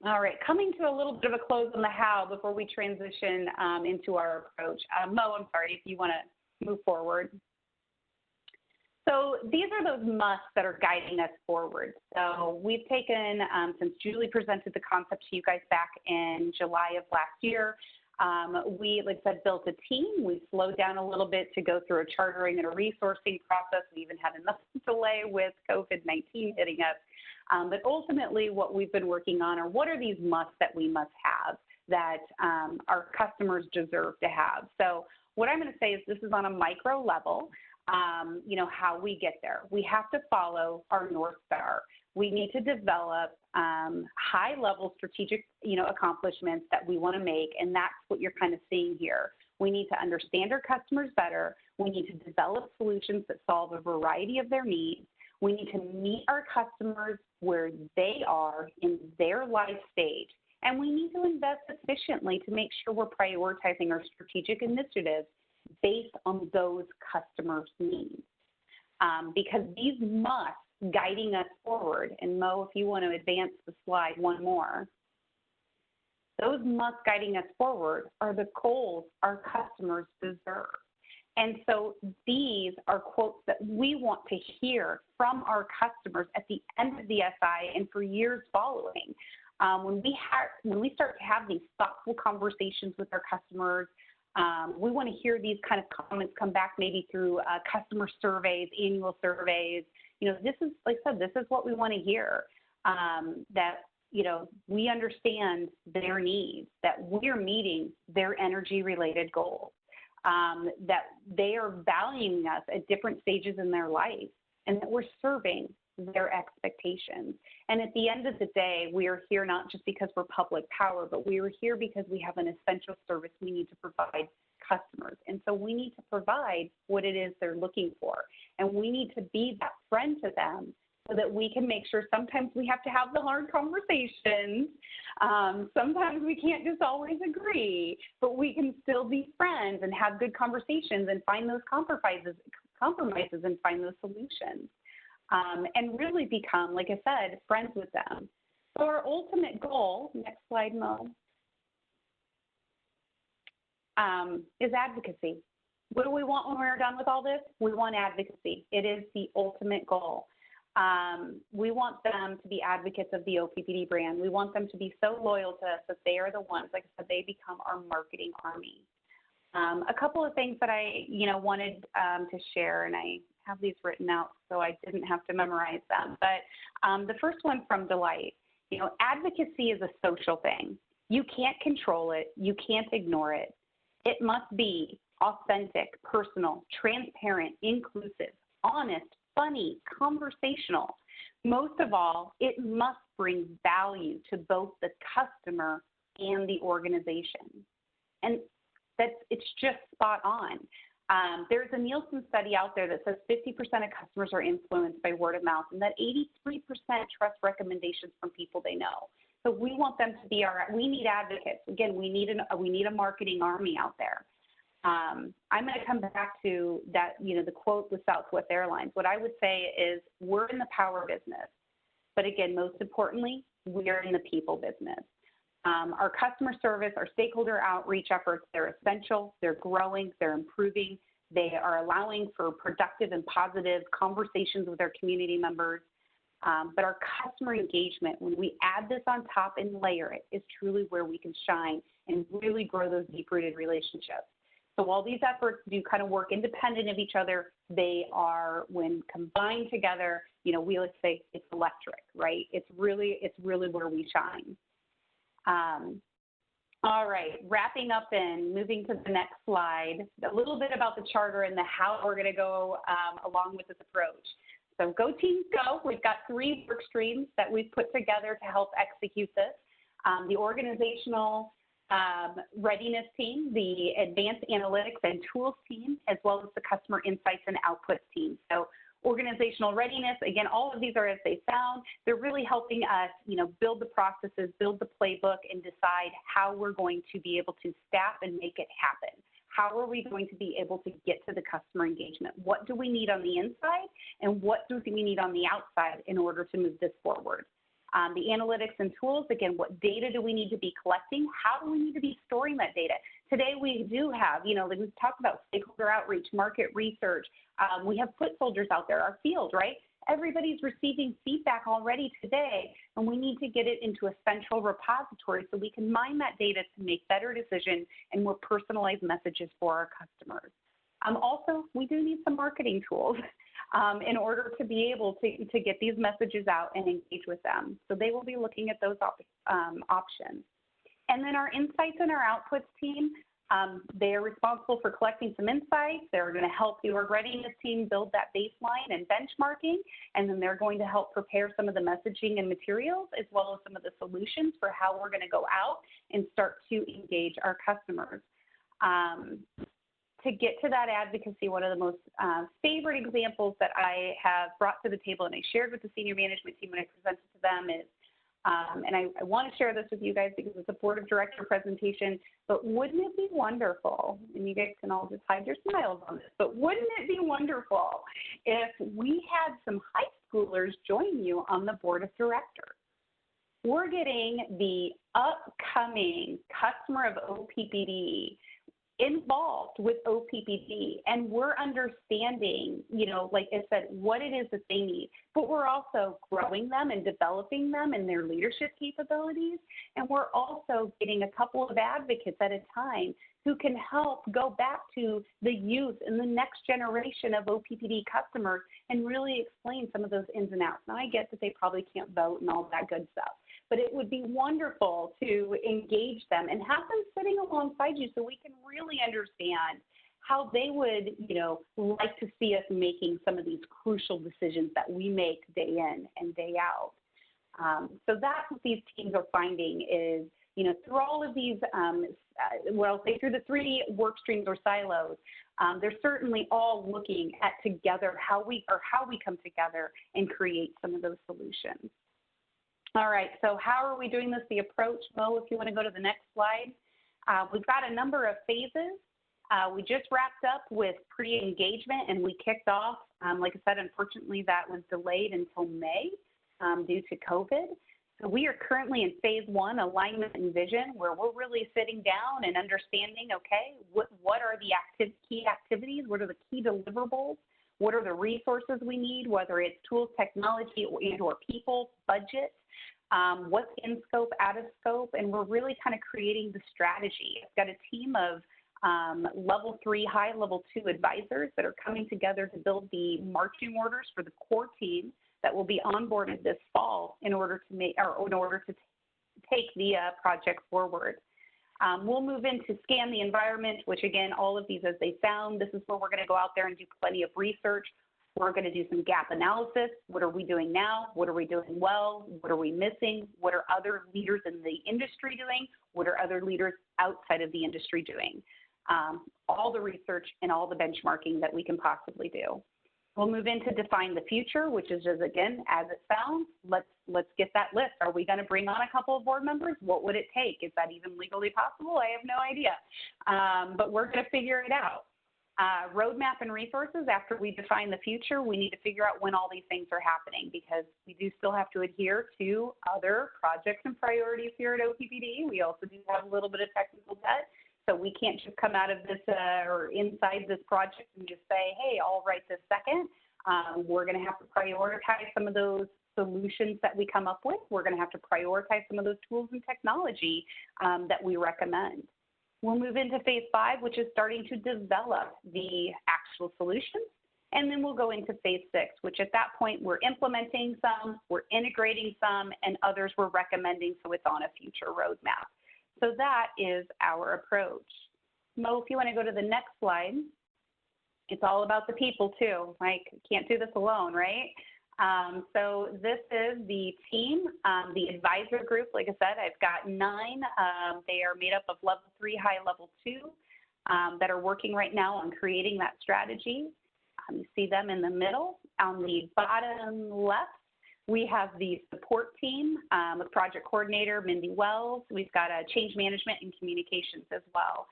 All right, coming to a little bit of a close on the how before we transition into our approach. Mo, I'm sorry, if you want to move forward. So these are those musts that are guiding us forward. So we've taken, since Julie presented the concept to you guys back in July of last year, we, like I said, built a team. We slowed down a little bit to go through a chartering and a resourcing process. We even had enough delay with COVID-19 hitting us. But ultimately, what we've been working on are what are these musts that we must have that our customers deserve to have. So what I'm going to say is this is on a micro level, how we get there. We have to follow our North Star. We need to develop high-level strategic, accomplishments that we want to make, and that's what you're kind of seeing here. We need to understand our customers better. We need to develop solutions that solve a variety of their needs. We need to meet our customers where they are in their life stage, and we need to invest efficiently to make sure we're prioritizing our strategic initiatives based on those customers' needs. Because these musts guiding us forward, and Mo, if you want to advance the slide one more, those musts guiding us forward are the goals our customers deserve. And so these are quotes that we want to hear from our customers at the end of the SI and for years following. When we start to have these thoughtful conversations with our customers, we want to hear these kind of comments come back maybe through customer surveys, annual surveys. This is, like I said, this is what we want to hear, that, we understand their needs, that we're meeting their energy-related goals, that they are valuing us at different stages in their life, and that we're serving their expectations. And at the end of the day, we are here not just because we're public power, but we are here because we have an essential service we need to provide customers. And so we need to provide what it is they're looking for. And we need to be that friend to them so that we can make sure sometimes we have to have the hard conversations. Sometimes we can't just always agree, but we can still be friends and have good conversations and find those compromises and find those solutions. And really become, like I said, friends with them. So our ultimate goal, next slide, Mo, is advocacy. What do we want when we're done with all this? We want advocacy. It is the ultimate goal. We want them to be advocates of the OPPD brand. We want them to be so loyal to us that they are the ones, like I said, they become our marketing army. A couple of things that I, wanted to share, and I have these written out so I didn't have to memorize them. But the first one from Delight, advocacy is a social thing. You can't control it. You can't ignore it. It must be authentic, personal, transparent, inclusive, honest, funny, conversational. most of all, it must bring value to both the customer and the organization. And it's just spot on. There's a Nielsen study out there that says 50% of customers are influenced by word of mouth, and that 83% trust recommendations from people they know. So we want them to be we need advocates. Again, we need a marketing army out there. I'm going to come back to that, the quote with Southwest Airlines. What I would say is we're in the power business, but again, most importantly, we're in the people business. Our customer service, our stakeholder outreach efforts, they're essential, they're growing, they're improving, they are allowing for productive and positive conversations with our community members. But our customer engagement, when we add this on top and layer it, is truly where we can shine and really grow those deep-rooted relationships. So while these efforts do kind of work independent of each other, they are, when combined together, we like to say it's electric, right? It's really where we shine. All right, wrapping up and moving to the next slide, a little bit about the charter and how we're going to go along with this approach. So go teams go. We've got 3 work streams that we've put together to help execute this. The organizational readiness team, the advanced analytics and tools team, as well as the customer insights and outputs team. So organizational readiness, again, all of these are as they sound. They're really helping us, build the processes, build the playbook, and decide how we're going to be able to staff and make it happen. How are we going to be able to get to the customer engagement? What do we need on the inside, and what do we need on the outside in order to move this forward? The analytics and tools, again, what data do we need to be collecting? How do we need to be storing that data? Today we do have, like we've talked about stakeholder outreach, market research. We have foot soldiers out there, our field, right? Everybody's receiving feedback already today, and we need to get it into a central repository so we can mine that data to make better decisions and more personalized messages for our customers. Also, we do need some marketing tools in order to be able to get these messages out and engage with them. So they will be looking at those options. And then our insights and our outputs team, they are responsible for collecting some insights. They're going to help the org readiness team build that baseline and benchmarking, and then they're going to help prepare some of the messaging and materials, as well as some of the solutions for how we're going to go out and start to engage our customers. To get to that advocacy, one of the most favorite examples that I have brought to the table and I shared with the senior management team when I presented to them is, and I want to share this with you guys because it's a board of director presentation, but wouldn't it be wonderful, and you guys can all just hide your smiles on this, but wouldn't it be wonderful if we had some high schoolers join you on the board of directors? We're getting the upcoming customer of OPPD involved with OPPD, and we're understanding, like I said, what it is that they need, but we're also growing them and developing them and their leadership capabilities, and we're also getting a couple of advocates at a time who can help go back to the youth and the next generation of OPPD customers and really explain some of those ins and outs. Now, I get that they probably can't vote and all that good stuff, but it would be wonderful to engage them and have them sitting alongside you so we can really understand how they would, like to see us making some of these crucial decisions that we make day in and day out. So that's what these teams are finding is, through all of these, through the 3 work streams or silos, they're certainly all looking at together how we come together and create some of those solutions. All right, so how are we doing this? The approach, Mo, if you want to go to the next slide. We've got a number of phases. We just wrapped up with pre-engagement and we kicked off. Like I said, unfortunately, that was delayed until May due to COVID. So we are currently in phase 1, alignment and vision, where we're really sitting down and understanding, okay, what are the key activities? What are the key deliverables? What are the resources we need, whether it's tools, technology, or people, budget? What's in scope, out of scope, and we're really kind of creating the strategy. I've got a team of level 3, high level 2 advisors that are coming together to build the marching orders for the core team that will be onboarded this fall in order to take the project forward. We'll move into scan the environment, which again, all of these as they sound, this is where we're going to go out there and do plenty of research. We're going to do some gap analysis. What are we doing now? What are we doing well? What are we missing? What are other leaders in the industry doing? What are other leaders outside of the industry doing? All the research and all the benchmarking that we can possibly do. We'll move into define the future, which is just, again, as it sounds, let's get that list. Are we going to bring on a couple of board members? What would it take? Is that even legally possible? I have no idea. But we're going to figure it out. Roadmap and resources, after we define the future, we need to figure out when all these things are happening, because we do still have to adhere to other projects and priorities here at OPPD. We also do have a little bit of technical debt. So we can't just come out of this or inside this project and just say, hey, all right this second. We're going to have to prioritize some of those solutions that we come up with. We're going to have to prioritize some of those tools and technology that we recommend. We'll move into phase 5, which is starting to develop the actual solutions. And then we'll go into phase 6, which at that point we're implementing some, we're integrating some, and others we're recommending, so it's on a future roadmap. So that is our approach. Mo, if you want to go to the next slide, it's all about the people too. Like, can't do this alone, right? So this is the team, the advisor group. Like I said, I've got 9. They are made up of level 3, high level 2 that are working right now on creating that strategy. You see them in the middle. On the bottom left, we have the support team with project coordinator, Mindy Wells. We've got a change management and communications as well.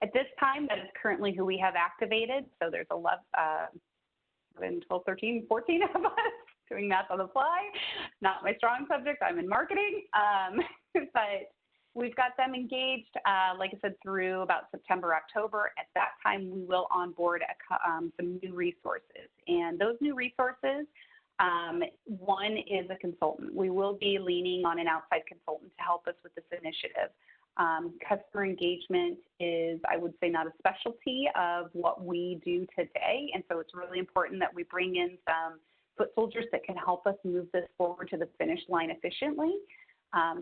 At this time, that is currently who we have activated. So there's 11, 12, 13, 14 of us doing math on the fly. Not my strong subject, I'm in marketing. But we've got them engaged, like I said, through about September, October. At that time, we will onboard some new resources. And those new resources, one is a consultant. We will be leaning on an outside consultant to help us with this initiative. Customer engagement is, I would say, not a specialty of what we do today, and so it's really important that we bring in some foot soldiers that can help us move this forward to the finish line efficiently.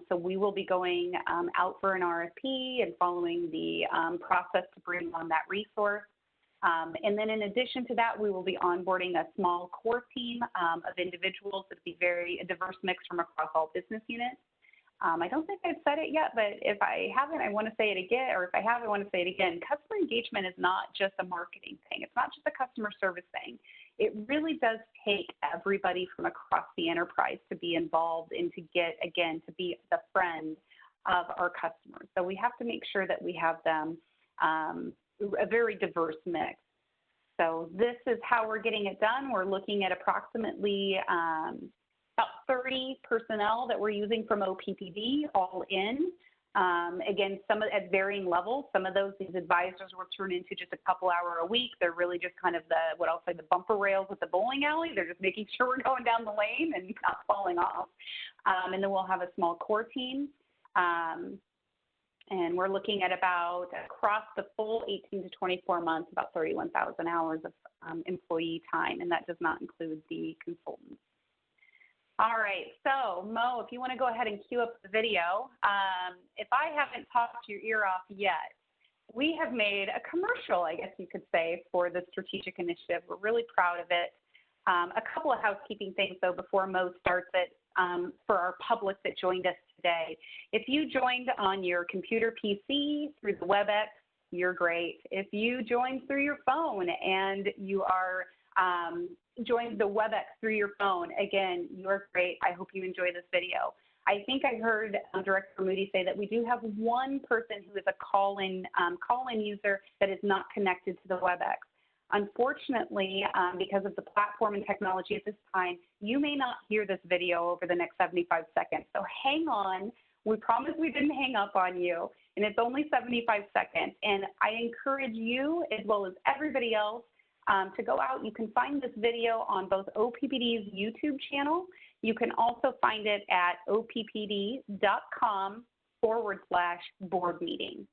So we will be going out for an RFP and following the process to bring on that resource. And then in addition to that, we will be onboarding a small core team of individuals that will be a diverse mix from across all business units. I don't think I've said it yet, but if I haven't, I want to say it again, or if I have, I want to say it again. Customer engagement is not just a marketing thing. It's not just a customer service thing. It really does take everybody from across the enterprise to be involved and to get, again, to be the friend of our customers. So we have to make sure that we have them a very diverse mix. So this is how we're getting it done. We're looking at approximately about 30 personnel that we're using from OPPD all in. Again, some at varying levels. Some of these advisors will turn into just a couple hour a week. They're really just kind of what I'll say the bumper rails at the bowling alley. They're just making sure we're going down the lane and not falling off. And then we'll have a small core team. And we're looking at about, across the full 18 to 24 months, about 31,000 hours of employee time, and that does not include the consultants. All right, so Mo, if you want to go ahead and cue up the video. If I haven't talked your ear off yet, we have made a commercial, I guess you could say, for the strategic initiative. We're really proud of it. A couple of housekeeping things, though, before Mo starts it, for our public that joined us today. If you joined on your computer PC through the WebEx, you're great. If you joined through your phone and you are joined the WebEx through your phone, again, you're great. I hope you enjoy this video. I think I heard Director Moody say that we do have one person who is a call-in user that is not connected to the WebEx. Unfortunately, because of the platform and technology at this time, you may not hear this video over the next 75 seconds. So hang on. We promise we didn't hang up on you, and it's only 75 seconds. And I encourage you, as well as everybody else, to go out. You can find this video on both OPPD's YouTube channel. You can also find it at oppd.com/board meeting.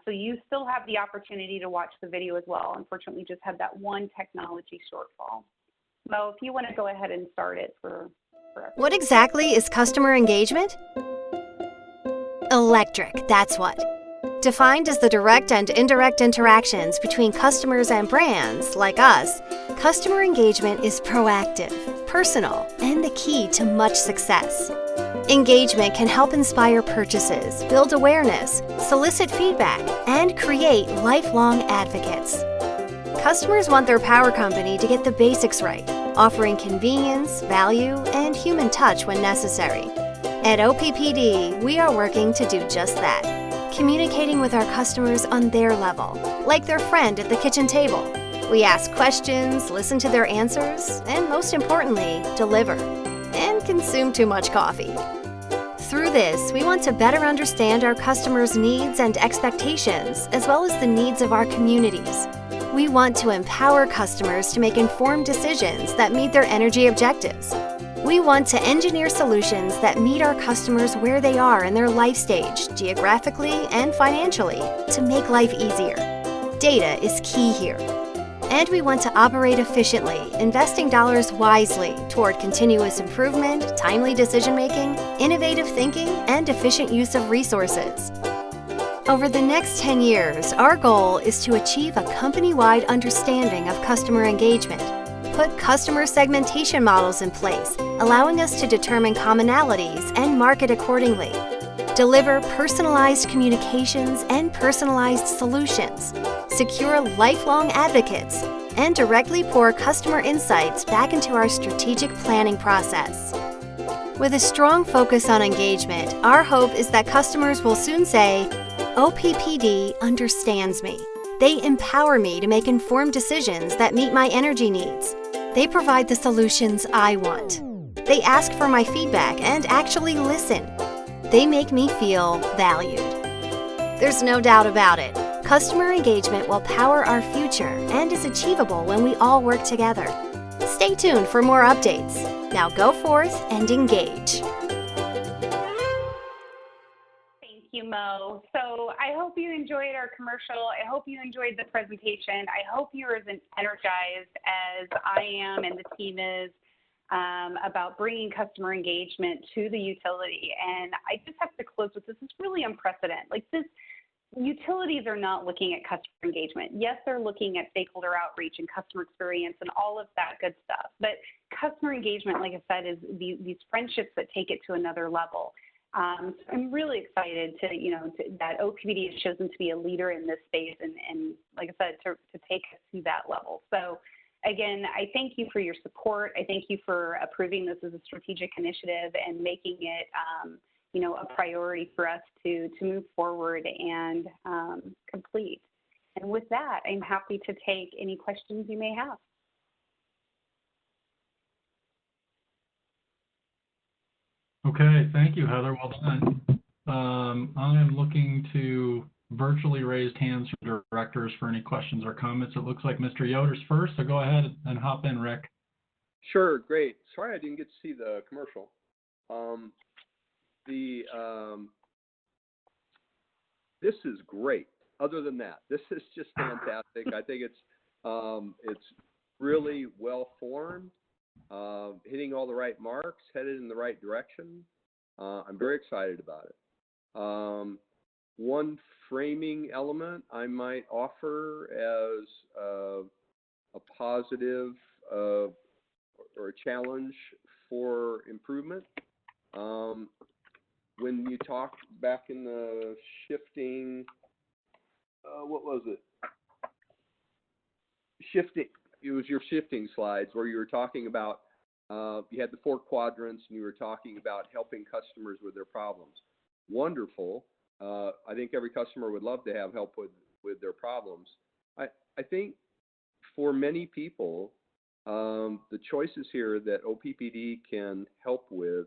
So you still have the opportunity to watch the video as well. Unfortunately, just had that one technology shortfall. Mo, if you want to go ahead and start it for What exactly is customer engagement? Electric, that's what. Defined as the direct and indirect interactions between customers and brands, like us, customer engagement is proactive, personal, and the key to much success. Engagement can help inspire purchases, build awareness, solicit feedback, and create lifelong advocates. Customers want their power company to get the basics right, offering convenience, value, and human touch when necessary. At OPPD, we are working to do just that, communicating with our customers on their level, like their friend at the kitchen table. We ask questions, listen to their answers, and most importantly, deliver, and consume too much coffee. Through this, we want to better understand our customers' needs and expectations, as well as the needs of our communities. We want to empower customers to make informed decisions that meet their energy objectives. We want to engineer solutions that meet our customers where they are in their life stage, geographically and financially, to make life easier. Data is key here. And we want to operate efficiently, investing dollars wisely toward continuous improvement, timely decision-making, innovative thinking, and efficient use of resources. Over the next 10 years, our goal is to achieve a company-wide understanding of customer engagement, put customer segmentation models in place, allowing us to determine commonalities and market accordingly, deliver personalized communications and personalized solutions, secure lifelong advocates, and directly pour customer insights back into our strategic planning process. With a strong focus on engagement, our hope is that customers will soon say, OPPD understands me. They empower me to make informed decisions that meet my energy needs. They provide the solutions I want. They ask for my feedback and actually listen. They make me feel valued. There's no doubt about it. Customer engagement will power our future and is achievable when we all work together. Stay tuned for more updates. Now go forth and engage. Thank you, Mo. So I hope you enjoyed our commercial. I hope you enjoyed the presentation. I hope you're as energized as I am and the team is about bringing customer engagement to the utility. And I just have to close with this. It's really unprecedented. Like this, utilities are not looking at customer engagement. Yes, they're looking at stakeholder outreach and customer experience and all of that good stuff. But customer engagement, like I said, is these friendships that take it to another level. So I'm really excited that OPPD has chosen to be a leader in this space and like I said, to take us to that level. So again, I thank you for your support. I thank you for approving this as a strategic initiative and making it, a priority for us to move forward and complete. And with that, I'm happy to take any questions you may have. Okay, thank you, Heather. Well done. I am looking to virtually raised hands from directors for any questions or comments. It looks like Mr. Yoder's first, so go ahead and hop in, Rick. Sure, great. Sorry I didn't get to see the commercial. This is great. Other than that, this is just fantastic. I think it's really well formed, hitting all the right marks, headed in the right direction. I'm very excited about it. One framing element I might offer as a positive or a challenge for improvement. When you talked back in the shifting, what was it? Shifting. It was your shifting slides where you were talking about, you had the 4 quadrants and you were talking about helping customers with their problems. Wonderful. I think every customer would love to have help with their problems. I think for many people, the choices here that OPPD can help with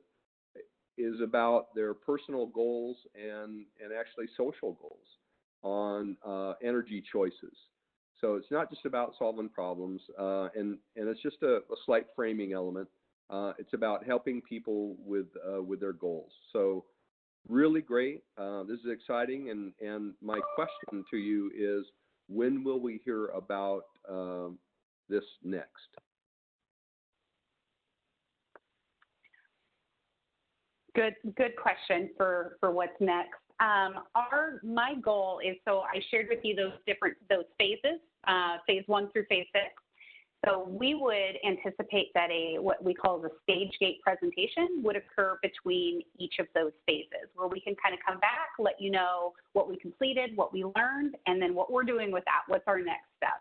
is about their personal goals and actually social goals on energy choices. So it's not just about solving problems, and it's just a slight framing element. It's about helping people with their goals. So really great. This is exciting, and my question to you is, when will we hear about this next? Good question for what's next. My goal is, so I shared with you those phases, phase 1 through phase 6. So we would anticipate that what we call the stage gate presentation would occur between each of those phases, where we can kind of come back, let you know what we completed, what we learned, and then what we're doing with that. What's our next step?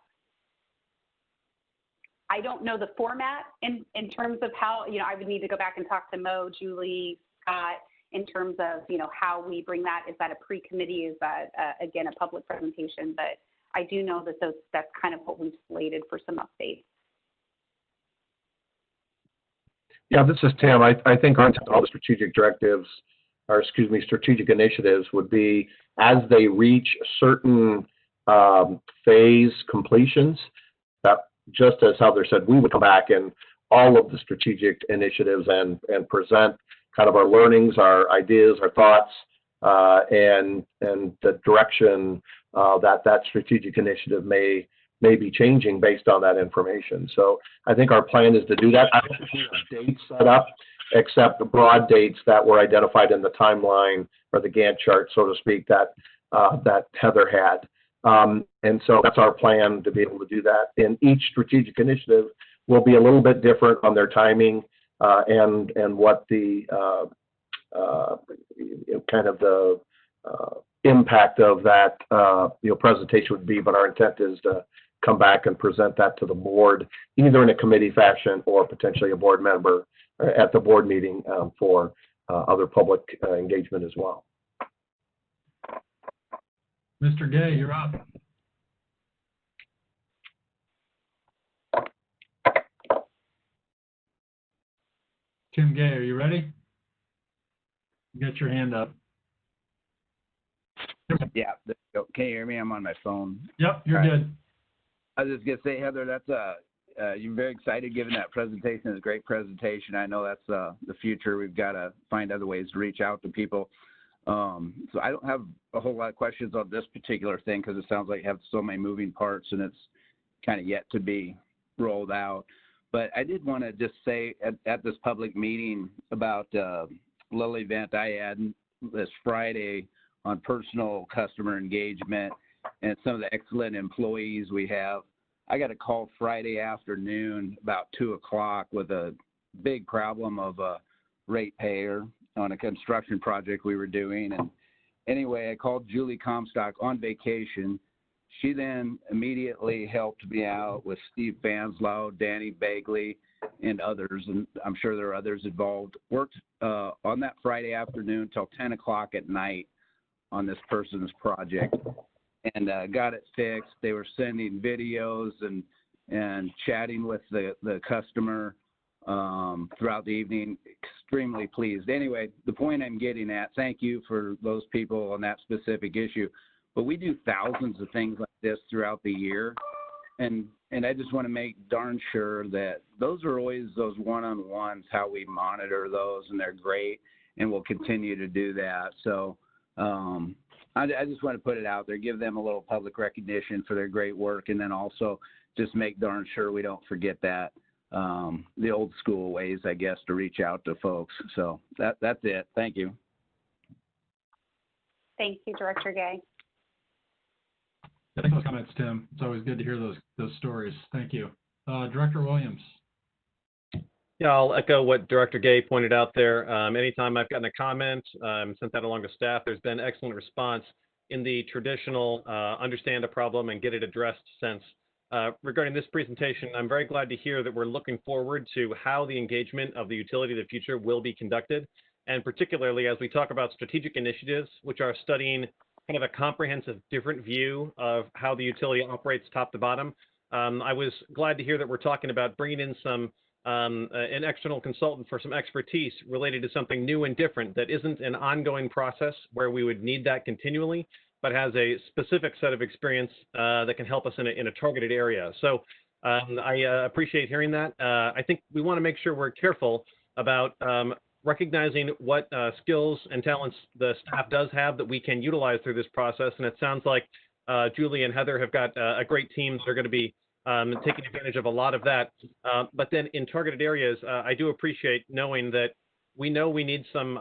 I don't know the format in terms of how, I would need to go back and talk to Mo, Julie, Scott, in terms of, how we bring that. Is that a pre-committee? Is that, again, a public presentation? But I do know that that's kind of what we've slated for some updates. Yeah, this is Tim. I think all the strategic directives, strategic initiatives would be as they reach certain phase completions, that just as Heather said, we would come back and all of the strategic initiatives and present kind of our learnings, our ideas, our thoughts, and the direction that strategic initiative may be changing based on that information. So I think our plan is to do that. I don't think we have dates set up, except the broad dates that were identified in the timeline or the Gantt chart, so to speak, that Heather had. And so that's our plan, to be able to do that. And each strategic initiative will be a little bit different on their timing and what the kind of the impact of that presentation would be. But our intent is to come back and present that to the board, either in a committee fashion or potentially a board member at the board meeting for other public engagement as well. Mr. Gay, you're up. Tim Gay, are you ready? Get your hand up. Yeah, there you go. Can you hear me? I'm on my phone. Yep, you're good. I was just gonna say, Heather, that's you're very excited giving that presentation. It's a great presentation. I know that's the future. We've got to find other ways to reach out to people. So I don't have a whole lot of questions on this particular thing because it sounds like you have so many moving parts and it's kind of yet to be rolled out. But I did want to just say at this public meeting about a little event I had this Friday on personal customer engagement and some of the excellent employees we have. I got a call Friday afternoon about 2 o'clock with a big problem of a ratepayer on a construction project we were doing. And anyway, I called Julie Comstock on vacation. She then immediately helped me out with Steve Fanslow, Danny Bagley, and others, and I'm sure there are others involved. Worked on that Friday afternoon till 10 o'clock at night on this person's project and got it fixed. They were sending videos and chatting with the customer throughout the evening. Extremely pleased. Anyway, the point I'm getting at, thank you for those people on that specific issue. But we do thousands of things like this throughout the year. And I just want to make darn sure that those are always those one-on-ones, how we monitor those, and they're great, and we'll continue to do that. So I just want to put it out there, give them a little public recognition for their great work, and then also just make darn sure we don't forget that, the old school ways, I guess, to reach out to folks. So that's it. Thank you. Thank you, Director Gay. Thanks for those comments, Tim. It's always good to hear those stories. Thank you. Director Williams. Yeah, I'll echo what Director Gay pointed out there. Anytime I've gotten a comment, sent that along to staff, there's been excellent response in the traditional understand a problem and get it addressed sense. Regarding this presentation, I'm very glad to hear that we're looking forward to how the engagement of the utility of the future will be conducted, and particularly as we talk about strategic initiatives, which are studying kind of a comprehensive different view of how the utility operates top to bottom. I was glad to hear that we're talking about bringing in an external consultant for some expertise related to something new and different that isn't an ongoing process where we would need that continually, but has a specific set of experience that can help us in a targeted area. So I appreciate hearing that. I think we want to make sure we're careful about recognizing what skills and talents the staff does have that we can utilize through this process. And it sounds like Julie and Heather have got a great team that are going to be taking advantage of a lot of that. But then in targeted areas, I do appreciate knowing that we know we need some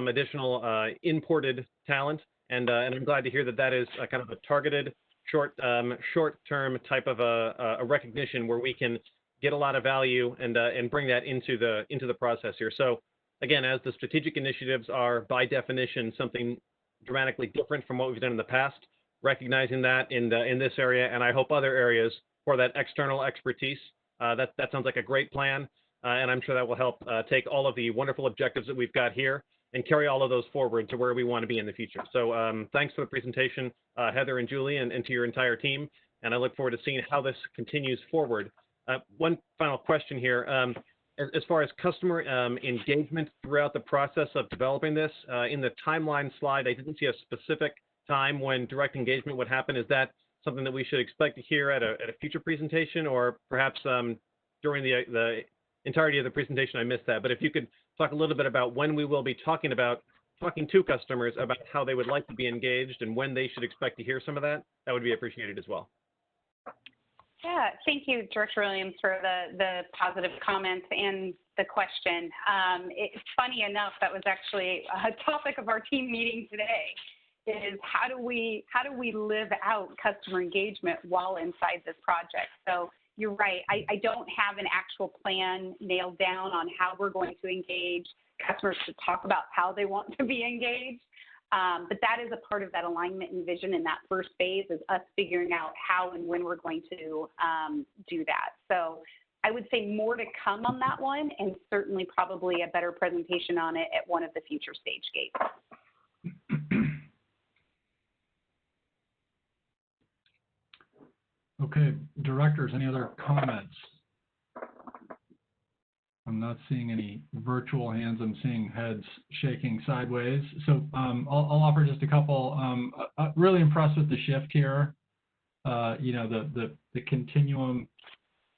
additional imported talent And I'm glad to hear that that is a kind of a targeted short-term type of a recognition where we can get a lot of value and bring that into the process here. So again, as the strategic initiatives are by definition something dramatically different from what we've done in the past, recognizing that in this area, and I hope other areas for that external expertise. That sounds like a great plan, and I'm sure that will help take all of the wonderful objectives that we've got here and carry all of those forward to where we want to be in the future. So thanks for the presentation, Heather and Julie, and to your entire team, and I look forward to seeing how this continues forward. One final question here. As far as customer engagement throughout the process of developing this, in the timeline slide, I didn't see a specific time when direct engagement would happen. Is that something that we should expect to hear at a future presentation, or perhaps during the entirety of the presentation I missed that? But if you could talk a little bit about when we will be talking to customers about how they would like to be engaged and when they should expect to hear some of that, that would be appreciated as well. Yeah, thank you, Director Williams, for the positive comments and the question. It's funny enough, that was actually a topic of our team meeting today, is how do we live out customer engagement while inside this project? So you're right, I don't have an actual plan nailed down on how we're going to engage customers to talk about how they want to be engaged. But that is a part of that alignment and vision in that first phase, is us figuring out how and when we're going to do that. So I would say more to come on that one, and certainly probably a better presentation on it at one of the future stage gates. Okay, directors, any other comments? I'm not seeing any virtual hands. I'm seeing heads shaking sideways. So I'll offer just a couple. Really impressed with the shift here. You know, the continuum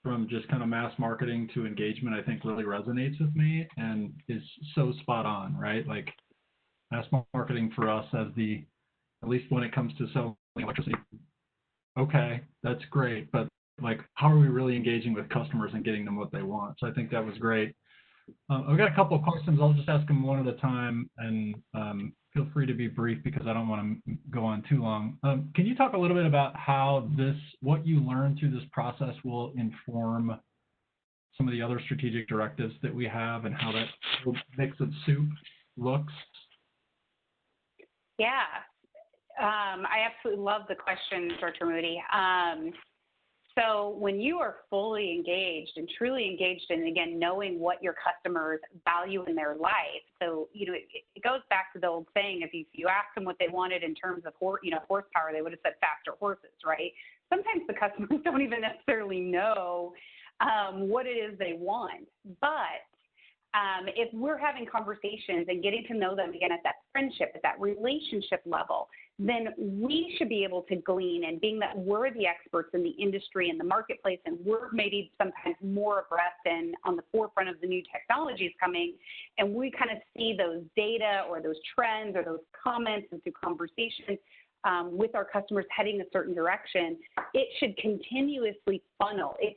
from just kind of mass marketing to engagement, I think really resonates with me and is so spot on, right? Like mass marketing for us as at least when it comes to selling electricity, okay, that's great, but like, how are we really engaging with customers and getting them what they want? So I think that was great. I've got a couple of questions. I'll just ask them one at a time, and feel free to be brief because I don't want to go on too long. Can you talk a little bit about how what you learned through this process will inform some of the other strategic directives that we have and how that mix of soup looks? Yeah, I absolutely love the question, Dr. Moody. So when you are fully engaged and truly engaged in, again, knowing what your customers value in their life, so, you know, it goes back to the old saying, if you ask them what they wanted in terms of, horsepower, they would have said faster horses, right? Sometimes the customers don't even necessarily know what it is they want. But if we're having conversations and getting to know them again at that friendship, at that relationship level, then we should be able to glean, and being that we're the experts in the industry and the marketplace, and we're maybe sometimes more abreast and on the forefront of the new technologies coming, and we kind of see those data or those trends or those comments and through conversations with our customers heading a certain direction, it should continuously funnel. It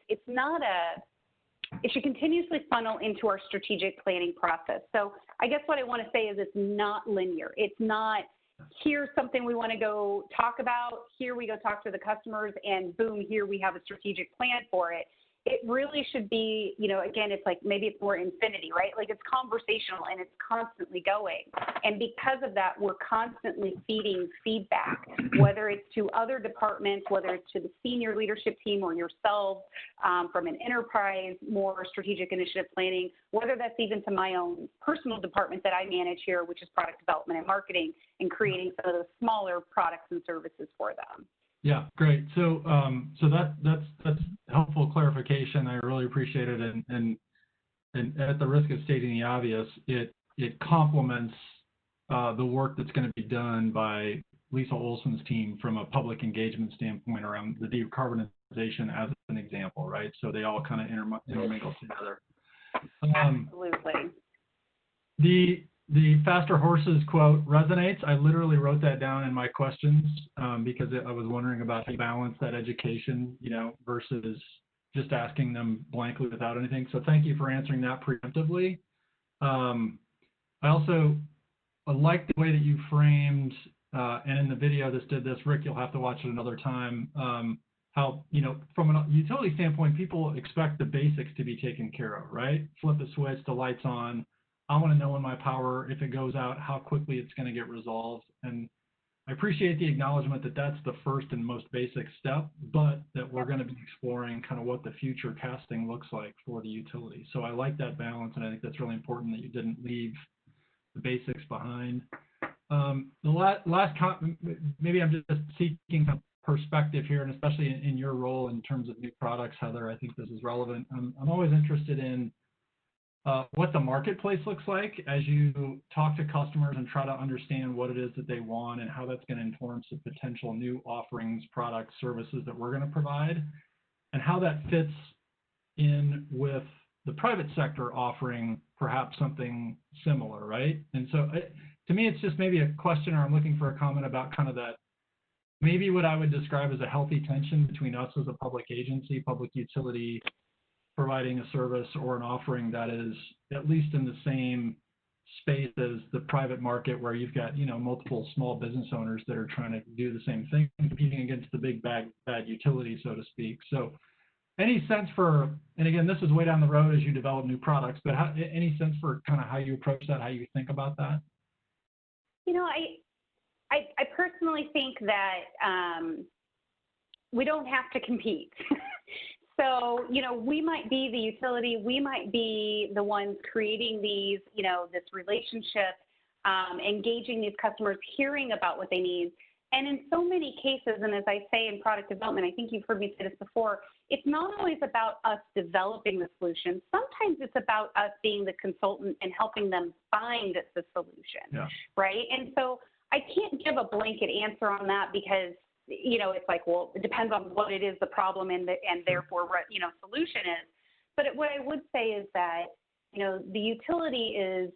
should continuously funnel into our strategic planning process. So I guess what I want to say is it's not linear. It's not, here's something we want to go talk about, here we go talk to the customers, and boom, here we have a strategic plan for it. It really should be, you know, again, it's like maybe it's more infinity, right? Like it's conversational and it's constantly going. And because of that, we're constantly feeding feedback, whether it's to other departments, whether it's to the senior leadership team or yourselves from an enterprise, more strategic initiative planning, whether that's even to my own personal department that I manage here, which is product development and marketing, and creating some of those smaller products and services for them. Yeah, great. So that's helpful clarification. I really appreciate it. And at the risk of stating the obvious, it complements the work that's going to be done by Lisa Olson's team from a public engagement standpoint around the decarbonization as an example, right? So they all kind of intermingle together. Absolutely. The faster horses quote resonates. I literally wrote that down in my questions because I was wondering about how you balance that education, you know, versus just asking them blankly without anything. So thank you for answering that preemptively. I also like the way that you framed and in the video this did this. Rick, you'll have to watch it another time. How, you know, from a utility standpoint, people expect the basics to be taken care of, right? Flip a switch, the light's on. I want to know when my power, if it goes out, how quickly it's going to get resolved. And I appreciate the acknowledgement that that's the first and most basic step, but that we're going to be exploring kind of what the future casting looks like for the utility. So I like that balance, and I think that's really important that you didn't leave the basics behind. The last maybe I'm just seeking a perspective here, and especially in your role in terms of new products, Heather, I think this is relevant. I'm always interested in what the marketplace looks like as you talk to customers and try to understand what it is that they want and how that's going to inform some potential new offerings, products, services that we're going to provide, and how that fits in with the private sector offering perhaps something similar, right? And so to me, it's just maybe a question, or I'm looking for a comment about kind of that, maybe what I would describe as a healthy tension between us as a public agency, public utility, providing a service or an offering that is at least in the same space as the private market, where you've got, you know, multiple small business owners that are trying to do the same thing, competing against the big bad utility, so to speak. So any sense for, and again, this is way down the road as you develop new products, but any sense for kind of how you approach that, how you think about that? You know, I personally think that we don't have to compete. So, you know, we might be the utility, we might be the ones creating these, you know, this relationship, engaging these customers, hearing about what they need. And in so many cases, and as I say in product development, I think you've heard me say this before, it's not always about us developing the solution. Sometimes it's about us being the consultant and helping them find the solution, right? And so I can't give a blanket answer on that because, you know, it's like, well, it depends on what it is, the problem, and therefore what, you know, solution is. But what I would say is that, you know, the utility is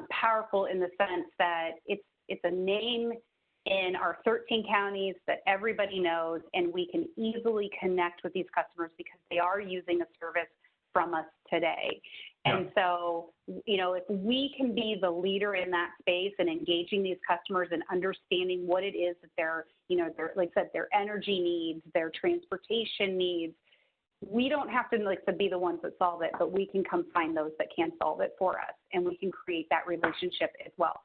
powerful in the sense that it's a name in our 13 counties that everybody knows, and we can easily connect with these customers because they are using a service from us today. And so, you know, if we can be the leader in that space and engaging these customers and understanding what it is that they're, you know, like I said, their energy needs, their transportation needs, we don't have to be the ones that solve it, but we can come find those that can solve it for us, and we can create that relationship as well.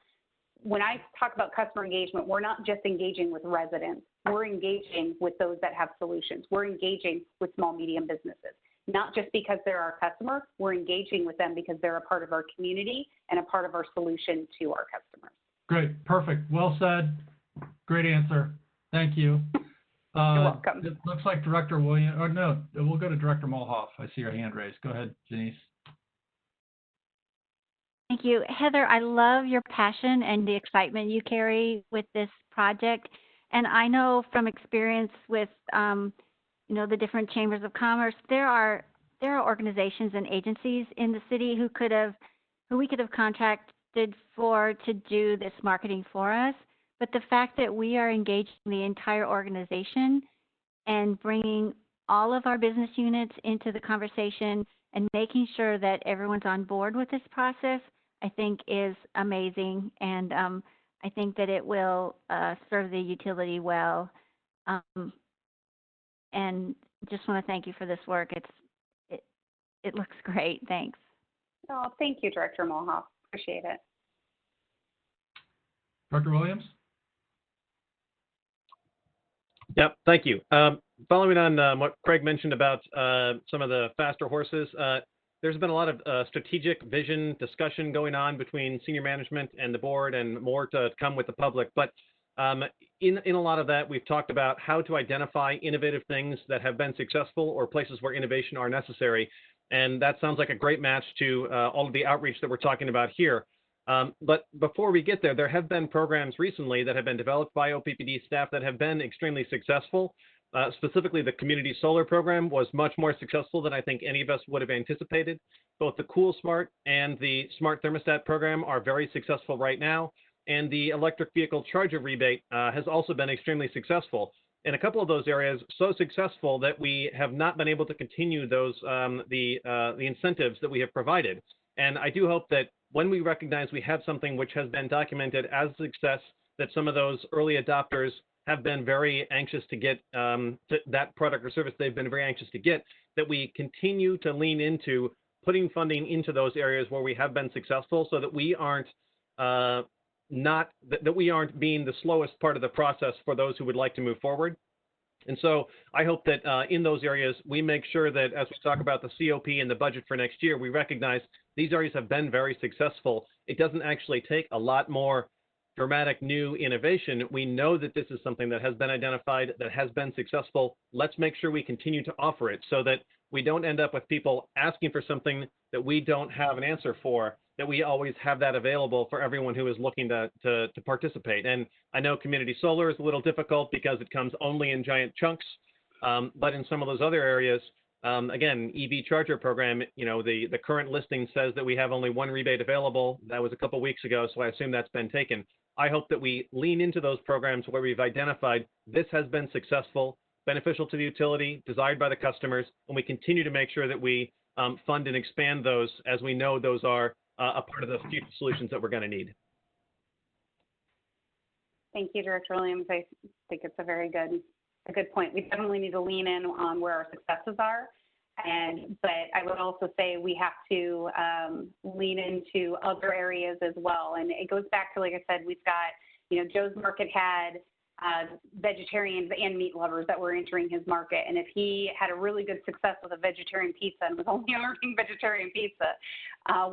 When I talk about customer engagement, we're not just engaging with residents. We're engaging with those that have solutions. We're engaging with small, medium businesses. Not just because they're our customer, we're engaging with them because they're a part of our community and a part of our solution to our customers. Great, perfect, well said, great answer, thank you. You're welcome. It looks like Director Williams, or no, we'll go to Director Mulhoff. I see your hand raised. Go ahead, Janice. Thank you. Heather, I love your passion and the excitement you carry with this project. And I know from experience with, you know, the different chambers of commerce, there are organizations and agencies in the city who we could have contracted for to do this marketing for us. But the fact that we are engaging the entire organization and bringing all of our business units into the conversation and making sure that everyone's on board with this process, I think is amazing. And I think that it will serve the utility well. And just want to thank you for this work. It looks great. Thanks. Oh, thank you, Director Mulhoff. Appreciate it. Dr. Williams? Yep, thank you. Following on what Craig mentioned about some of the faster horses, there's been a lot of strategic vision discussion going on between senior management and the board, and more to come with the public. But in a lot of that, we've talked about how to identify innovative things that have been successful or places where innovation are necessary. And that sounds like a great match to all of the outreach that we're talking about here. But before we get there, there have been programs recently that have been developed by OPPD staff that have been extremely successful. Specifically, the Community Solar Program was much more successful than I think any of us would have anticipated. Both the Cool Smart and the Smart Thermostat program are very successful right now. And the electric vehicle charger rebate has also been extremely successful. In a couple of those areas, so successful that we have not been able to continue those the incentives that we have provided. And I do hope that when we recognize we have something which has been documented as a success that some of those early adopters have been very anxious to get that product or service they've been very anxious to get, that we continue to lean into putting funding into those areas where we have been successful, so that we aren't that we aren't being the slowest part of the process for those who would like to move forward. And so I hope that in those areas, we make sure that as we talk about the COP and the budget for next year, we recognize these areas have been very successful. It doesn't actually take a lot more dramatic new innovation. We know that this is something that has been identified, that has been successful. Let's make sure we continue to offer it so that we don't end up with people asking for something that we don't have an answer for, that we always have that available for everyone who is looking to participate. And I know community solar is a little difficult because it comes only in giant chunks, but in some of those other areas, again, EV charger program, you know, the current listing says that we have only one rebate available. That was a couple weeks ago, so I assume that's been taken. I hope that we lean into those programs where we've identified this has been successful, beneficial to the utility, desired by the customers, and we continue to make sure that we fund and expand those as we know those are a part of the future solutions that we're going to need. Thank you, Director Williams. I think it's a good point. We definitely need to lean in on where our successes are. But I would also say we have to lean into other areas as well. And it goes back to, like I said, we've got, you know, Joe's Market had vegetarians and meat lovers that were entering his market. And if he had a really good success with a vegetarian pizza and was only offering vegetarian pizza,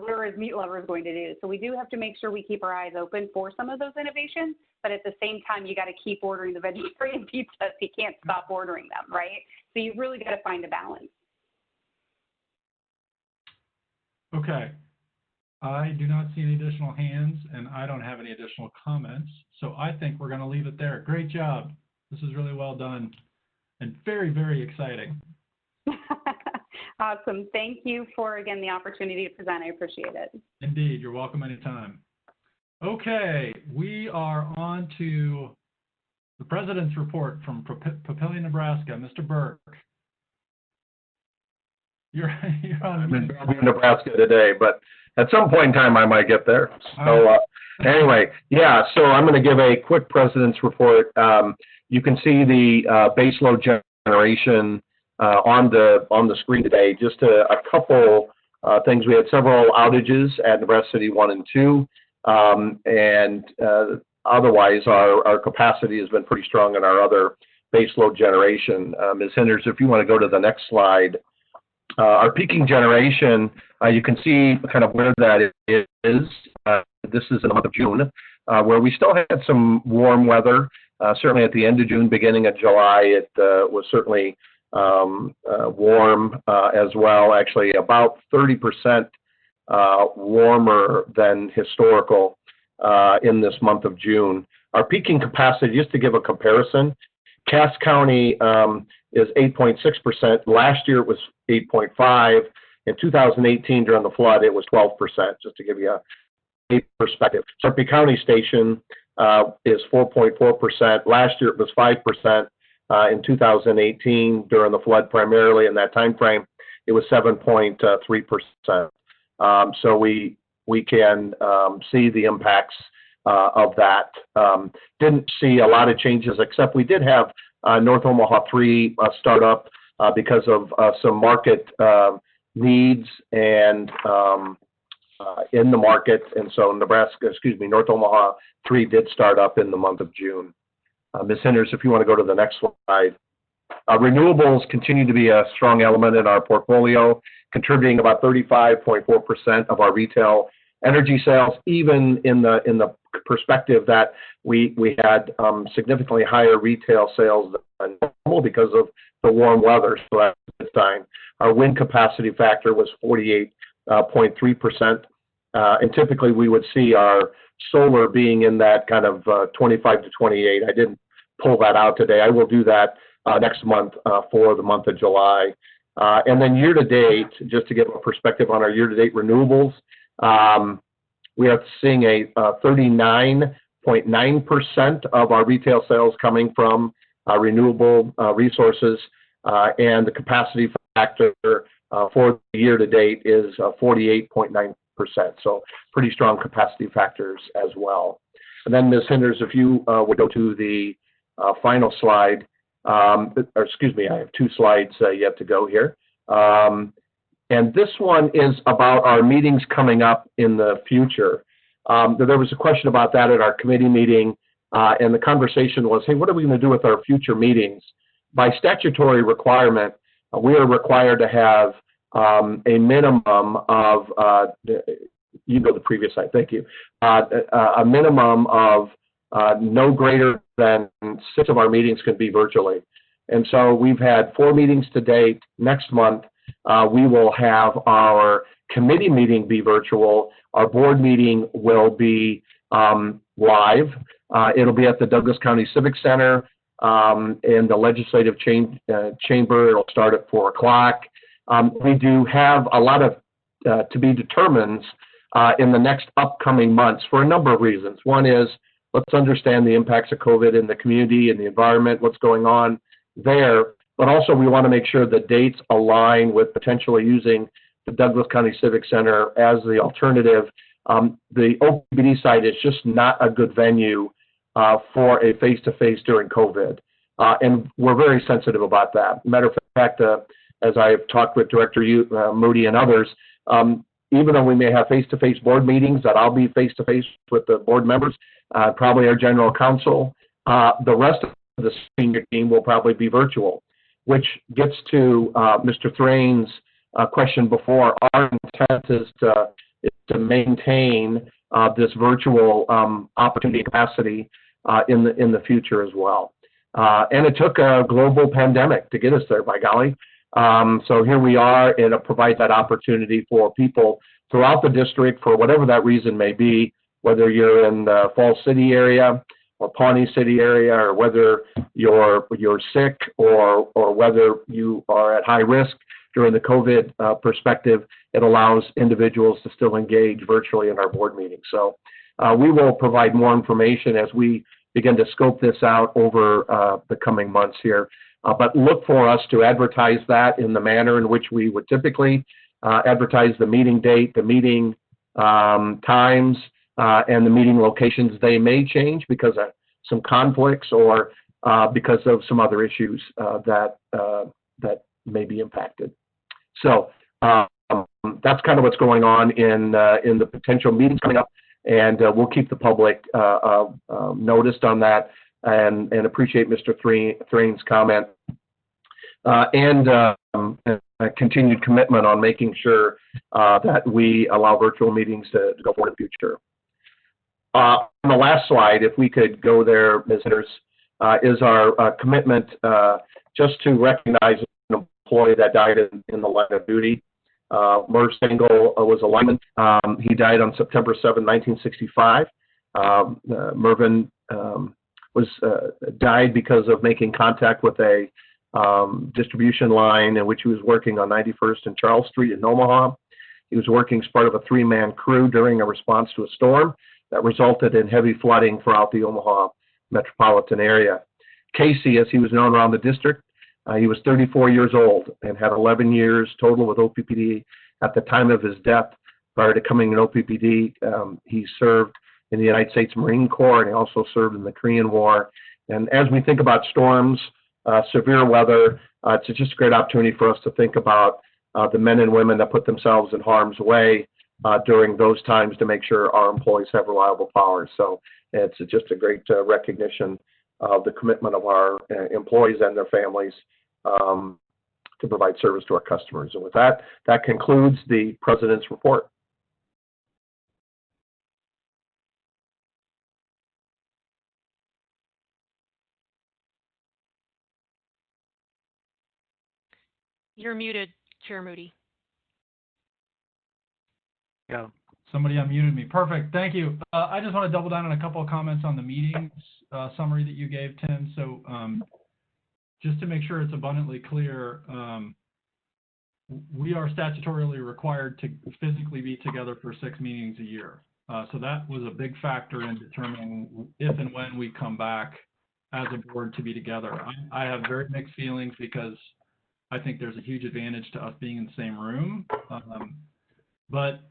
where is meat lovers going to do? So we do have to make sure we keep our eyes open for some of those innovations, but at the same time, you got to keep ordering the vegetarian pizzas. You can't stop ordering them, right? So you've really got to find a balance. Okay. I do not see any additional hands, and I don't have any additional comments. So I think we're going to leave it there. Great job. This is really well done and very, very exciting. Awesome. Thank you for, again, the opportunity to present. I appreciate it. Indeed. You're welcome anytime. Okay. We are on to the President's report from Papillion, Nebraska. Mr. Burke. You're on. I'm in Nebraska today, but at some point in time, I might get there. So anyway, yeah, so I'm going to give a quick President's report. You can see the baseload generation on the screen today. Just a couple things. We had several outages at Nebraska City 1 and 2, and otherwise our capacity has been pretty strong in our other baseload generation. Ms. Hinders, if you want to go to the next slide. Our peaking generation, you can see kind of where that is. This is in the month of June, where we still had some warm weather. Certainly at the end of June, beginning of July, it was certainly warm as well, actually about 30% warmer than historical in this month of June. Our peaking capacity, just to give a comparison, Cass County is 8.6%. Last year it was 8.5. In 2018, during the flood, it was 12%, just to give you a perspective. Sarpy County Station is 4.4%. Last year it was 5%. In 2018, during the flood primarily in that time frame, it was 7.3%. So we can see the impacts of that. Didn't see a lot of changes, except we did have North Omaha 3 start up because of some market needs and in the market. And so North Omaha 3 did start up in the month of June. Ms. Hinders, if you want to go to the next slide. Renewables continue to be a strong element in our portfolio, contributing about 35.4% of our retail energy sales, even in the perspective that we had significantly higher retail sales than normal because of the warm weather. So at this time, our wind capacity factor was 48.3%. And typically we would see our solar being in that kind of 25 to 28. I didn't pull that out today. I will do that next month for the month of July. And then year to date, just to give a perspective on our year to date renewables, we are seeing a 39.9% of our retail sales coming from renewable resources, and the capacity factor for the year to date is 48.9%. So pretty strong capacity factors as well. And then Ms. Hinders, if you would go to the final slide, or excuse me, I have 2 slides yet to go here. And this one is about our meetings coming up in the future. There was a question about that at our committee meeting, and the conversation was, hey, what are we going to do with our future meetings? By statutory requirement, we are required to have a minimum of, you go to the previous slide, thank you, a minimum of no greater than 6 of our meetings can be virtually. And so we've had 4 meetings to date. Next month, we will have our committee meeting be virtual. Our board meeting will be live. It'll be at the Douglas County Civic Center in the legislative chamber. It'll start at 4 o'clock. We do have a lot of to be determined in the next upcoming months for a number of reasons. One is, let's understand the impacts of COVID in the community and the environment, what's going on there. But also we want to make sure the dates align with potentially using the Douglas County Civic Center as the alternative. The OPPD site is just not a good venue for a face-to-face during COVID. And we're very sensitive about that. Matter of fact, as I've talked with Director Moody and others, even though we may have face-to-face board meetings, that I'll be face-to-face with the board members, probably our general counsel, the rest of the senior team will probably be virtual, which gets to Mr. Thrain's question before. Our intent is to maintain this virtual opportunity capacity in the future as well. And it took a global pandemic to get us there, by golly. So here we are, and it provides that opportunity for people throughout the district, for whatever that reason may be, whether you're in the Falls City area or Pawnee City area, or whether you're sick, or whether you are at high risk during the COVID perspective. It allows individuals to still engage virtually in our board meetings. So we will provide more information as we begin to scope this out over the coming months here. But look for us to advertise that in the manner in which we would typically advertise the meeting date, the meeting times, and the meeting locations. They may change because of some conflicts or because of some other issues that may be impacted. So that's kind of what's going on in the potential meetings coming up, and we'll keep the public noticed on that, and appreciate Mr. Thrain's comment and a continued commitment on making sure that we allow virtual meetings to go forward in the future. On the last slide, if we could go there, Ms. Hitters, is our commitment just to recognize an employee that died in the line of duty. Merv Stengel was a lineman. He died on September 7, 1965. Mervin died because of making contact with a distribution line in which he was working on 91st and Charles Street in Omaha. He was working as part of a 3-man crew during a response to a storm that resulted in heavy flooding throughout the Omaha metropolitan area. Casey, as he was known around the district, he was 34 years old and had 11 years total with OPPD at the time of his death. Prior to coming in OPPD, he served in the United States Marine Corps, and he also served in the Korean War. And as we think about storms, severe weather, it's just a great opportunity for us to think about the men and women that put themselves in harm's way during those times to make sure our employees have reliable power. So it's just a great recognition of the commitment of our employees and their families to provide service to our customers. And with that, that concludes the President's report. You're muted, Chair Moody. Yeah. Somebody unmuted me. Perfect. Thank you. I just want to double down on a couple of comments on the meetings summary that you gave, Tim. So just to make sure it's abundantly clear, we are statutorily required to physically be together for 6 meetings a year. So that was a big factor in determining if and when we come back as a board to be together. I have very mixed feelings because I think there's a huge advantage to us being in the same room. But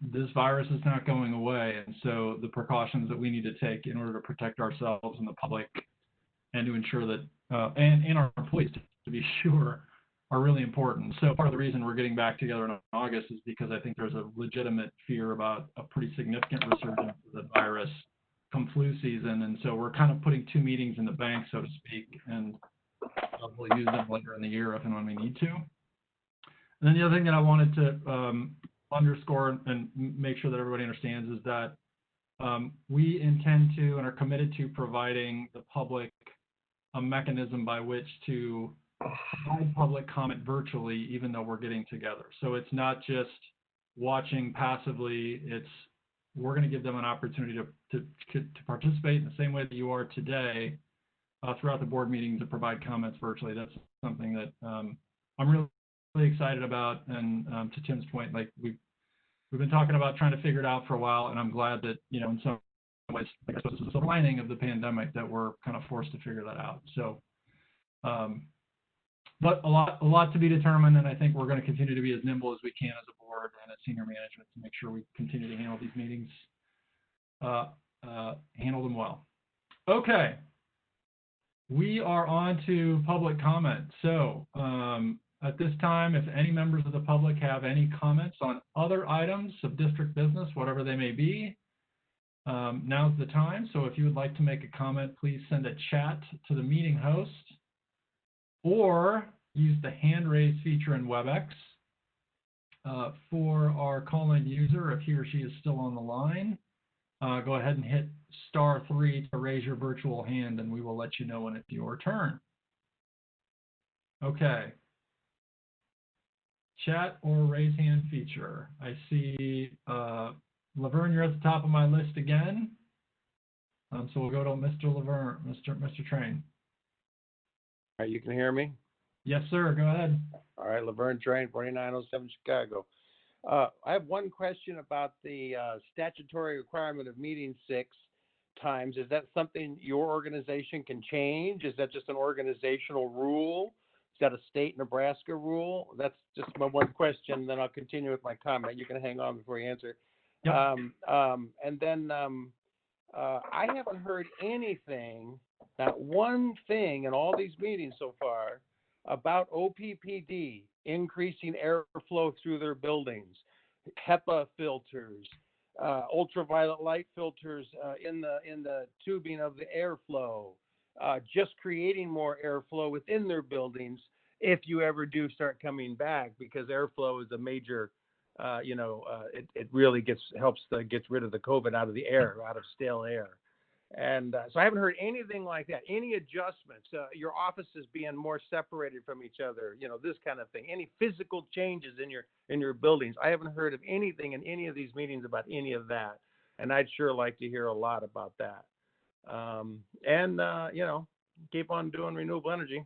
this virus is not going away, and so the precautions that we need to take in order to protect ourselves and the public, and to ensure that and our employees, to be sure, are really important. So part of the reason we're getting back together in August is because I think there's a legitimate fear about a pretty significant resurgence of the virus come flu season, and so we're kind of putting 2 meetings in the bank, so to speak, and we'll use them later in the year if and when we need to. And then the other thing that I wanted to underscore and make sure that everybody understands is that we intend to and are committed to providing the public a mechanism by which to provide public comment virtually, even though we're getting together. So it's not just watching passively, we're going to give them an opportunity to participate in the same way that you are today throughout the board meeting, to provide comments virtually. That's something that I'm really excited about. And to Tim's point, like we've been talking about trying to figure it out for a while, and I'm glad that, you know, in some ways, I guess this is the lining of the pandemic, that we're kind of forced to figure that out. So, but a lot to be determined, and I think we're going to continue to be as nimble as we can as a board and as senior management to make sure we continue to handle these meetings, handle them well. Okay, we are on to public comment. So at this time, if any members of the public have any comments on other items of district business, whatever they may be, now's the time. So if you would like to make a comment, please send a chat to the meeting host, or use the hand raise feature in WebEx. For our call-in user, if he or she is still on the line, go ahead and hit *3 to raise your virtual hand, and we will let you know when it's your turn. Okay. Chat or raise hand feature. I see Laverne, you're at the top of my list again. So we'll go to Mr. Laverne, Mr. Train. All right, you can hear me? Yes, sir. Go ahead. All right, Laverne Train, 4907 Chicago. I have one question about the statutory requirement of meeting 6 times. Is that something your organization can change? Is that just an organizational rule? Is that a state Nebraska rule? That's just my one question, then I'll continue with my comment. You can hang on before you answer. Yep. And then I haven't heard anything, not one thing in all these meetings so far, about OPPD increasing airflow through their buildings, HEPA filters, ultraviolet light filters in the tubing of the airflow, just creating more airflow within their buildings if you ever do start coming back, because airflow is a major, it really gets rid of the COVID out of the air, out of stale air. And so I haven't heard anything like that. Any adjustments, your offices being more separated from each other, this kind of thing. Any physical changes in your buildings. I haven't heard of anything in any of these meetings about any of that. And I'd sure like to hear a lot about that. Keep on doing renewable energy.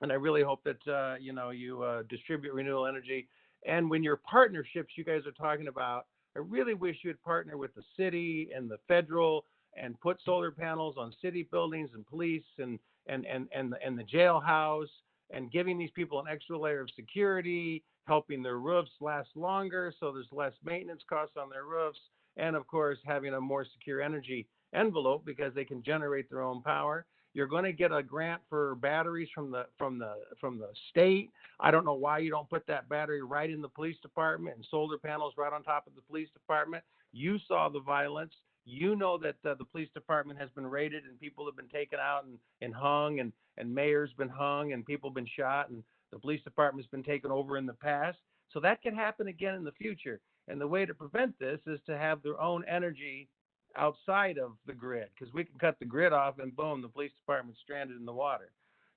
And I really hope that, you distribute renewable energy. And when your partnerships you guys are talking about, I really wish you'd partner with the city and the federal and put solar panels on city buildings and police and the jailhouse, and giving these people an extra layer of security, helping their roofs last longer so there's less maintenance costs on their roofs, and of course having a more secure energy envelope because they can generate their own power. You're going to get a grant for batteries from the state. I don't know why you don't put that battery right in the police department and solar panels right on top of the police department. You saw the violence. You know that the police department has been raided and people have been taken out and hung, and mayors been hung and people been shot, and the police department's been taken over in the past. So that can happen again in the future. And the way to prevent this is to have their own energy outside of the grid, because we can cut the grid off and boom, the police department's stranded in the water.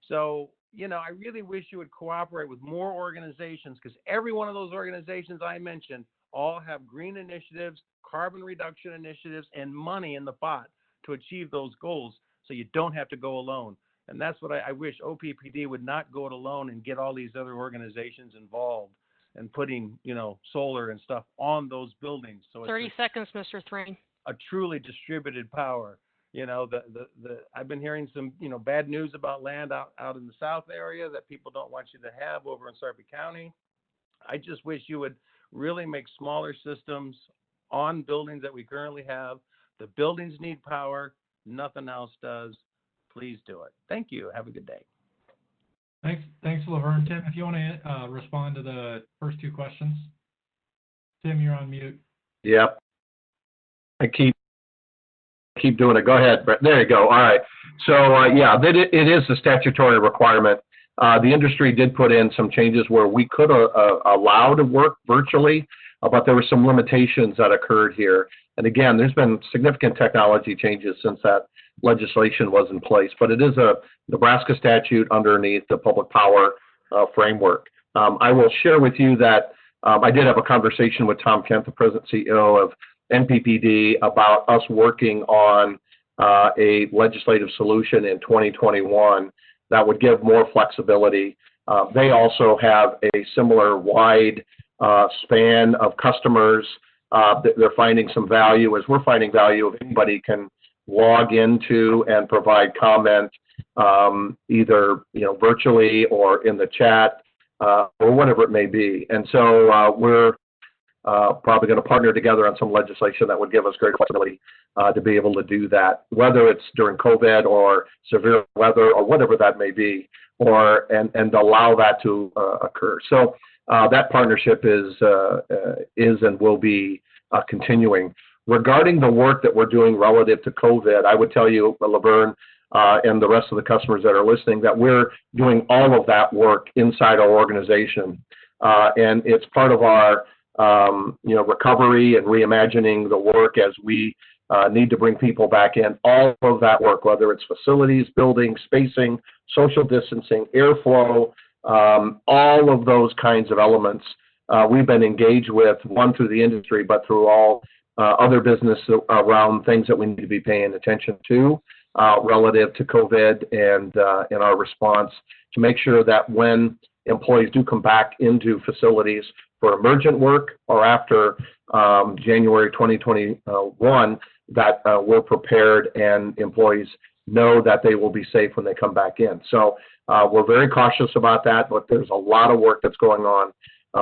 So, I really wish you would cooperate with more organizations, because every one of those organizations I mentioned all have green initiatives, carbon reduction initiatives, and money in the pot to achieve those goals, so you don't have to go alone. And that's what I wish OPPD would not go it alone and get all these other organizations involved and putting, solar and stuff on those buildings. So 30 seconds, Mr. Thrain. A truly distributed power. I've been hearing some, bad news about land out in the south area that people don't want you to have over in Sarpy County. I just wish you would really make smaller systems on buildings that we currently have. The buildings need power, nothing else does. Please do it. Thank you. Have a good day. Thanks, Laverne. Tim, if you want to respond to the first two questions. Tim, you're on mute. Yep. I keep doing it. Go ahead, Brett. There you go. All right. So, yeah, it is a statutory requirement. The industry did put in some changes where we could allow to work virtually, but there were some limitations that occurred here. And again, there's been significant technology changes since that legislation was in place, but it is a Nebraska statute underneath the public power framework. I will share with you that I did have a conversation with Tom Kent, the president CEO of NPPD, about us working on a legislative solution in 2021 that would give more flexibility. They also have a similar wide span of customers. They're finding some value, as we're finding value, if anybody can log into and provide comment, either virtually or in the chat, or whatever it may be. And so we're probably going to partner together on some legislation that would give us great flexibility to be able to do that, whether it's during COVID or severe weather or whatever that may be, and allow that to occur. So that partnership is and will be continuing. Regarding the work that we're doing relative to COVID, I would tell you, Laverne, and the rest of the customers that are listening, that we're doing all of that work inside our organization. And it's part of our recovery and reimagining the work as we need to bring people back in. All of that work, whether it's facilities, buildings, spacing, social distancing, airflow, all of those kinds of elements, we've been engaged with, one through the industry, but through all other business around things that we need to be paying attention to relative to COVID and in our response to make sure that when employees do come back into facilities for emergent work or after January 2021, that we're prepared and employees know that they will be safe when they come back in. So we're very cautious about that, but there's a lot of work that's going on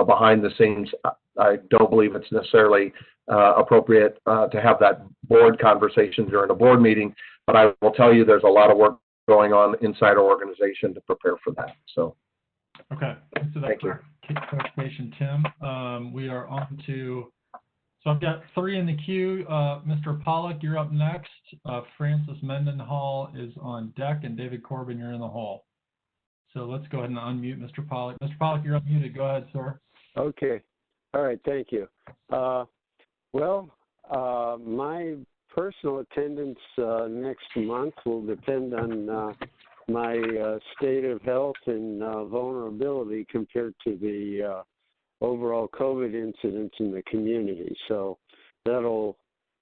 behind the scenes. I don't believe it's necessarily appropriate to have that board conversation during a board meeting, but I will tell you there's a lot of work going on inside our organization to prepare for that. So. Okay, thanks for that clarification, Tim. We are on to, so I've got three in the queue. Mr. Pollock, you're up next. Francis Mendenhall is on deck, and David Corbin, you're in the hall. So let's go ahead and unmute Mr. Pollock. Mr. Pollock, you're unmuted. Go ahead, sir. Okay. All right, thank you. My personal attendance next month will depend on my state of health and vulnerability compared to the overall COVID incidents in the community. So that'll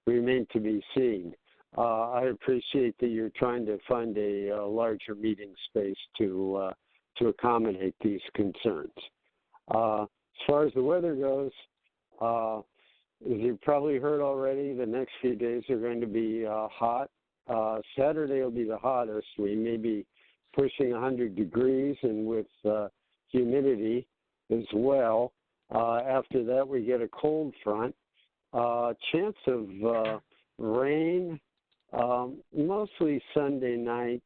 remain to be seen. I appreciate that you're trying to find a larger meeting space to accommodate these concerns. As far as the weather goes, as you've probably heard already, the next few days are going to be hot. Saturday will be the hottest. We may be pushing 100 degrees and with humidity as well. After that, we get a cold front. Chance of rain, mostly Sunday night.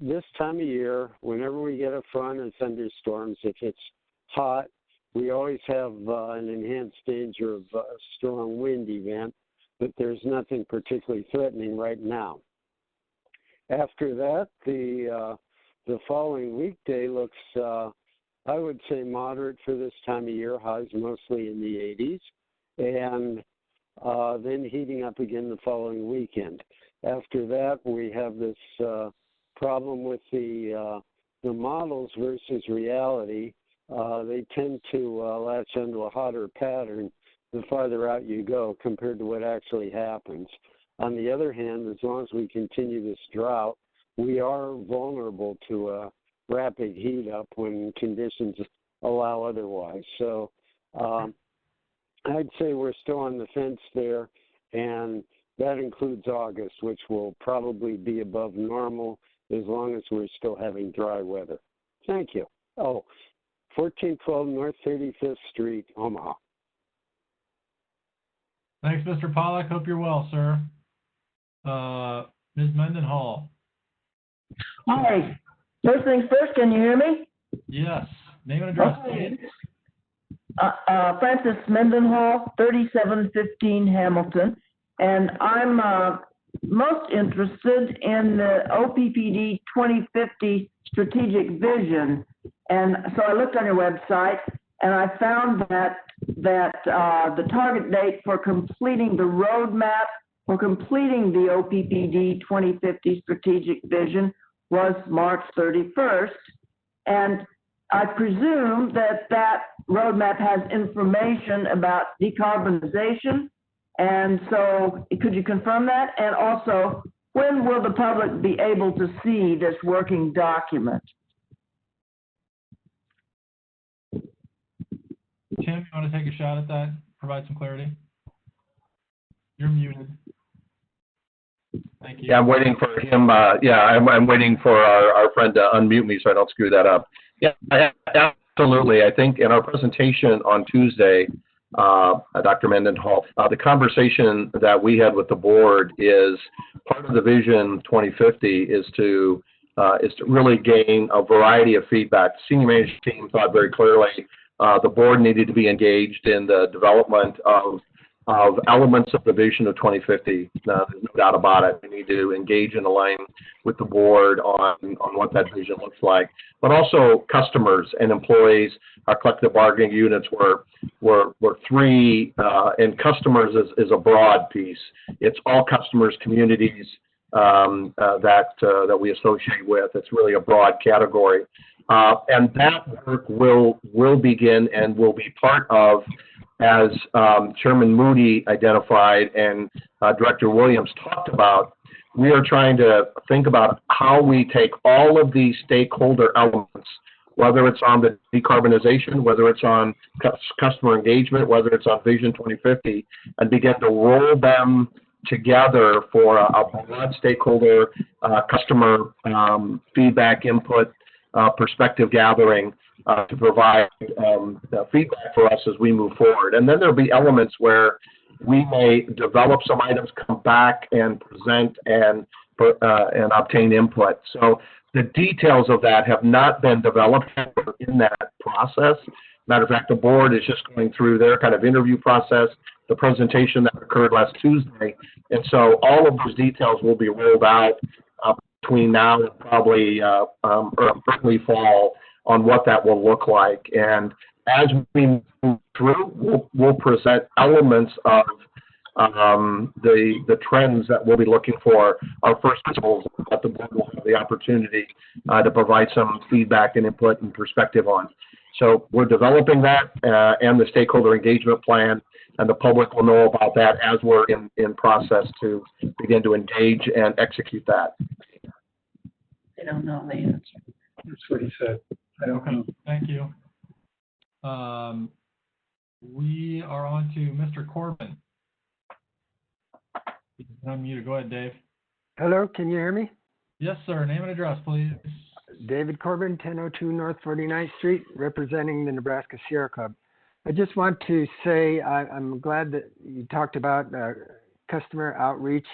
This time of year, whenever we get a front and thunderstorms, if it's hot, we always have an enhanced danger of a strong wind event, but there's nothing particularly threatening right now. After that, the following weekday looks, I would say, moderate for this time of year, highs mostly in the 80s, and then heating up again the following weekend. After that, we have this problem with the models versus reality. They tend to latch onto a hotter pattern the farther out you go compared to what actually happens. On the other hand, as long as we continue this drought, we are vulnerable to a rapid heat up when conditions allow otherwise. So I'd say we're still on the fence there, and that includes August, which will probably be above normal as long as we're still having dry weather. Thank you. Oh, 1412 North 35th Street, Omaha. Thanks, Mr. Pollack. Hope you're well, sir. Ms. Mendenhall. Hi. First things first, can you hear me? Yes. Name and address, Okay. please. Francis Mendenhall, 3715 Hamilton. And I'm most interested in the OPPD 2050 strategic vision. And so I looked on your website and I found that the target date for completing the roadmap for completing the OPPD 2050 strategic vision was March 31st. And I presume that roadmap has information about decarbonization. And so could you confirm that? And also, when will the public be able to see this working document? Tim, you want to take a shot at that? Provide some clarity? You're muted. Thank you. Yeah, I'm waiting for him. I'm waiting for our friend to unmute me so I don't screw that up. Yeah, absolutely. I think in our presentation on Tuesday, Dr. Mendenhall, the conversation that we had with the board is part of the Vision 2050 is to really gain a variety of feedback. The senior management team thought very clearly the board needed to be engaged in the development of elements of the Vision of 2050. There's no doubt about it. We need to engage and align with the board on what that vision looks like. But also customers and employees, our collective bargaining units were three, and customers is a broad piece. It's all customers, communities that we associate with. It's really a broad category. And that work will begin and will be part of, as Chairman Moody identified and Director Williams talked about, we are trying to think about how we take all of these stakeholder elements, whether it's on the decarbonization, whether it's on customer engagement, whether it's on Vision 2050, and begin to roll them together for a broad stakeholder customer feedback input perspective gathering to provide feedback for us as we move forward. And then there'll be elements where we may develop some items, come back and present and obtain input. So the details of that have not been developed in that process. Matter of fact, the board is just going through their kind of interview process, the presentation that occurred last Tuesday. And so all of those details will be rolled out between now and probably early fall on what that will look like. And as we move through, we'll present elements of the trends that we'll be looking for. Our first principles that the board will have the opportunity to provide some feedback and input and perspective on. So we're developing that and the stakeholder engagement plan, and the public will know about that as we're in process to begin to engage and execute that. I don't know the answer. That's what he said. I don't know. Thank you. We are on to Mr. Corbin. Unmuted. Go ahead, Dave. Hello, can you hear me? Yes, sir. Name and address, please. David Corbin, 1002 North 49th Street, representing the Nebraska Sierra Club. I just want to say I'm glad that you talked about customer outreach.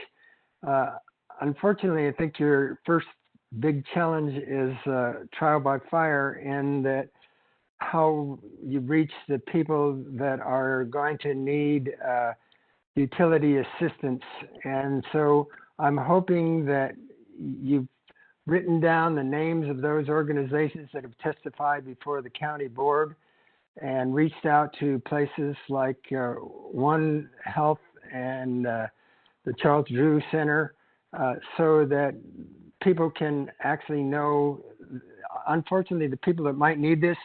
Unfortunately, I think your first big challenge is trial by fire, and that how you reach the people that are going to need utility assistance. And so I'm hoping that you've written down the names of those organizations that have testified before the county board and reached out to places like One Health and the Charles Drew Center so that people can actually know. Unfortunately, the people that might need this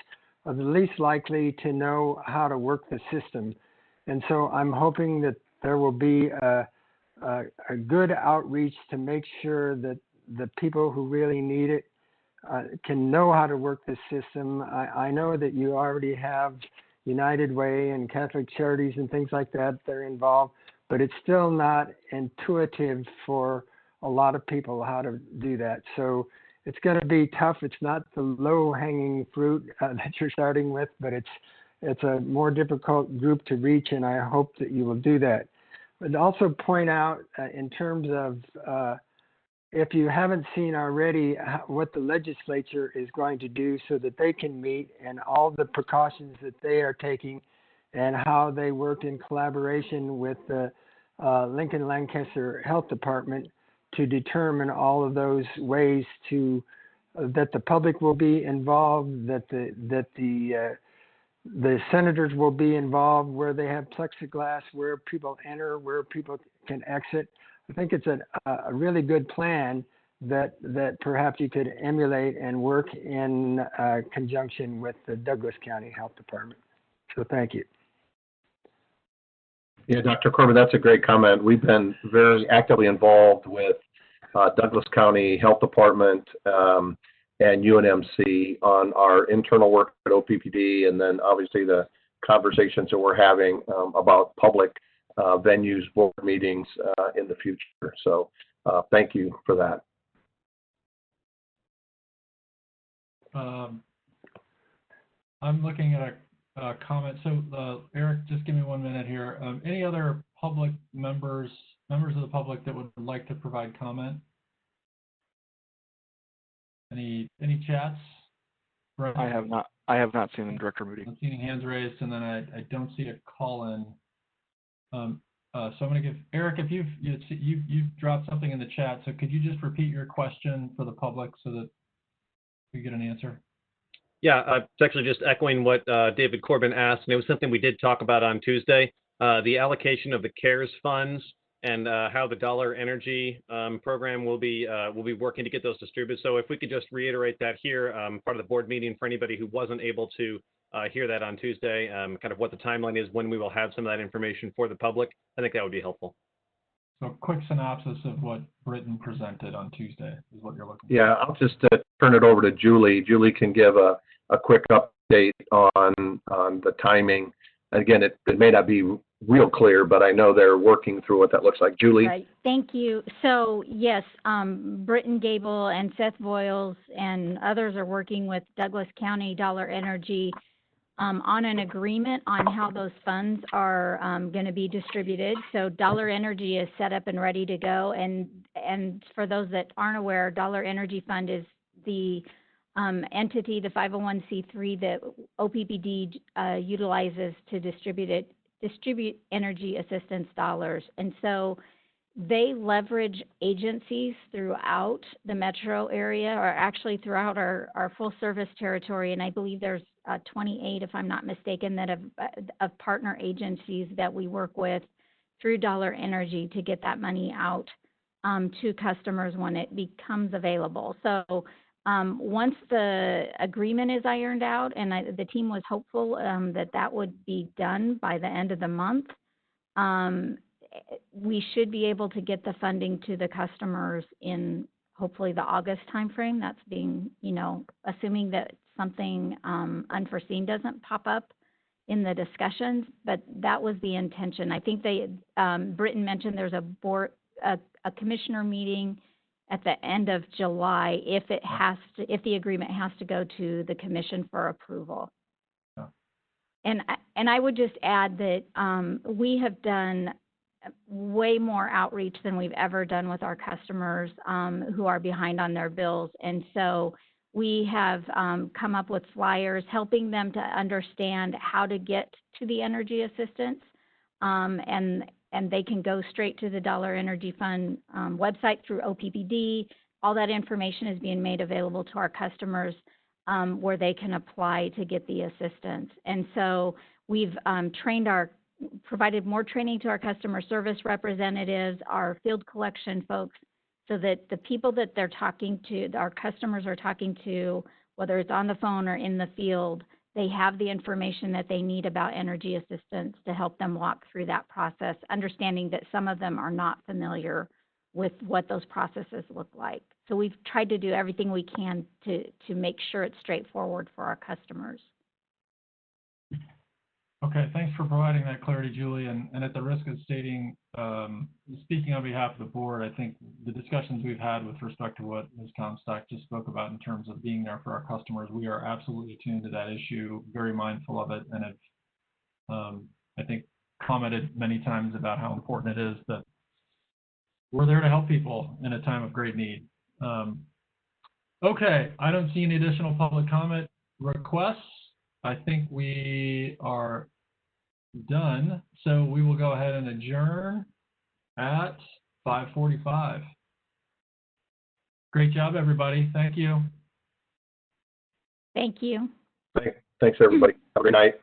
are the least likely to know how to work the system. And so I'm hoping that there will be a good outreach to make sure that the people who really need it can know how to work the system. I know that you already have United Way and Catholic Charities and things like that that are involved, but it's still not intuitive for a lot of people how to do that. So it's going to be tough. It's not the low-hanging fruit that you're starting with, but it's a more difficult group to reach, and I hope that you will do that. But also point out in terms of if you haven't seen already what the legislature is going to do so that they can meet and all the precautions that they are taking and how they worked in collaboration with the Lincoln Lancaster Health Department to determine all of those ways to that the public will be involved, that the senators will be involved, where they have plexiglass, where people enter, where people can exit. I think it's a really good plan that perhaps you could emulate and work in conjunction with the Douglas County Health Department. So thank you. Yeah, Dr. Corbin, that's a great comment. We've been very actively involved with Douglas County Health Department and UNMC on our internal work at OPPD, and then obviously the conversations that we're having about public venues, board meetings in the future. So thank you for that. I'm looking at a comment. So Eric, just give me 1 minute here. Any other public members of the public that would like to provide comment? Any chats? Brett? I have not seen the Director Moody. I'm seeing hands raised, and then I don't see a call in. So I'm going to give Eric, if you've dropped something in the chat. So could you just repeat your question for the public so that we get an answer? Yeah, it's actually just echoing what David Corbin asked, and it was something we did talk about on Tuesday, the allocation of the CARES funds and how the Dollar Energy program will be working to get those distributed. So if we could just reiterate that here, part of the board meeting for anybody who wasn't able to hear that on Tuesday, kind of what the timeline is when we will have some of that information for the public, I think that would be helpful. So a quick synopsis of what Britton presented on Tuesday is what you're looking for. Yeah, I'll just turn it over to Julie. Julie can give a quick update on the timing. Again, it may not be real clear, but I know they're working through what that looks like. Julie? Right. Thank you. So yes, Britton Gable and Seth Voiles and others are working with Douglas County Dollar Energy on an agreement on how those funds are going to be distributed. So Dollar Energy is set up and ready to go. And for those that aren't aware, Dollar Energy Fund is the entity, the 501c3 that OPPD utilizes to distribute energy assistance dollars. And so they leverage agencies throughout the metro area, or actually throughout our full service territory. And I believe there's 28, if I'm not mistaken, that of partner agencies that we work with through Dollar Energy to get that money out to customers when it becomes available. So once the agreement is ironed out, and the team was hopeful that would be done by the end of the month, we should be able to get the funding to the customers in hopefully the August timeframe. That's being, assuming that something unforeseen doesn't pop up in the discussions, but that was the intention. I think Britton mentioned there's a commissioner meeting at the end of July if the agreement has to go to the commission for approval. Yeah. And I would just add that we have done way more outreach than we've ever done with our customers who are behind on their bills. And so we have come up with flyers helping them to understand how to get to the energy assistance. And they can go straight to the Dollar Energy Fund website through OPPD. All that information is being made available to our customers where they can apply to get the assistance. And so we've provided more training to our customer service representatives, our field collection folks, so that the people that they're talking to, our customers are talking to, whether it's on the phone or in the field, they have the information that they need about energy assistance to help them walk through that process, understanding that some of them are not familiar with what those processes look like. So we've tried to do everything we can to make sure it's straightforward for our customers. Okay, thanks for providing that clarity, Julie. And at the risk of stating, speaking on behalf of the board, I think the discussions we've had with respect to what Ms. Comstock just spoke about in terms of being there for our customers, we are absolutely tuned to that issue, very mindful of it, and have, I think, commented many times about how important it is that we're there to help people in a time of great need. Okay, I don't see any additional public comment requests. I think we are done. So we will go ahead and adjourn at 5:45. Great job, everybody. Thank you. Thank you. Thanks, everybody. Have a good night.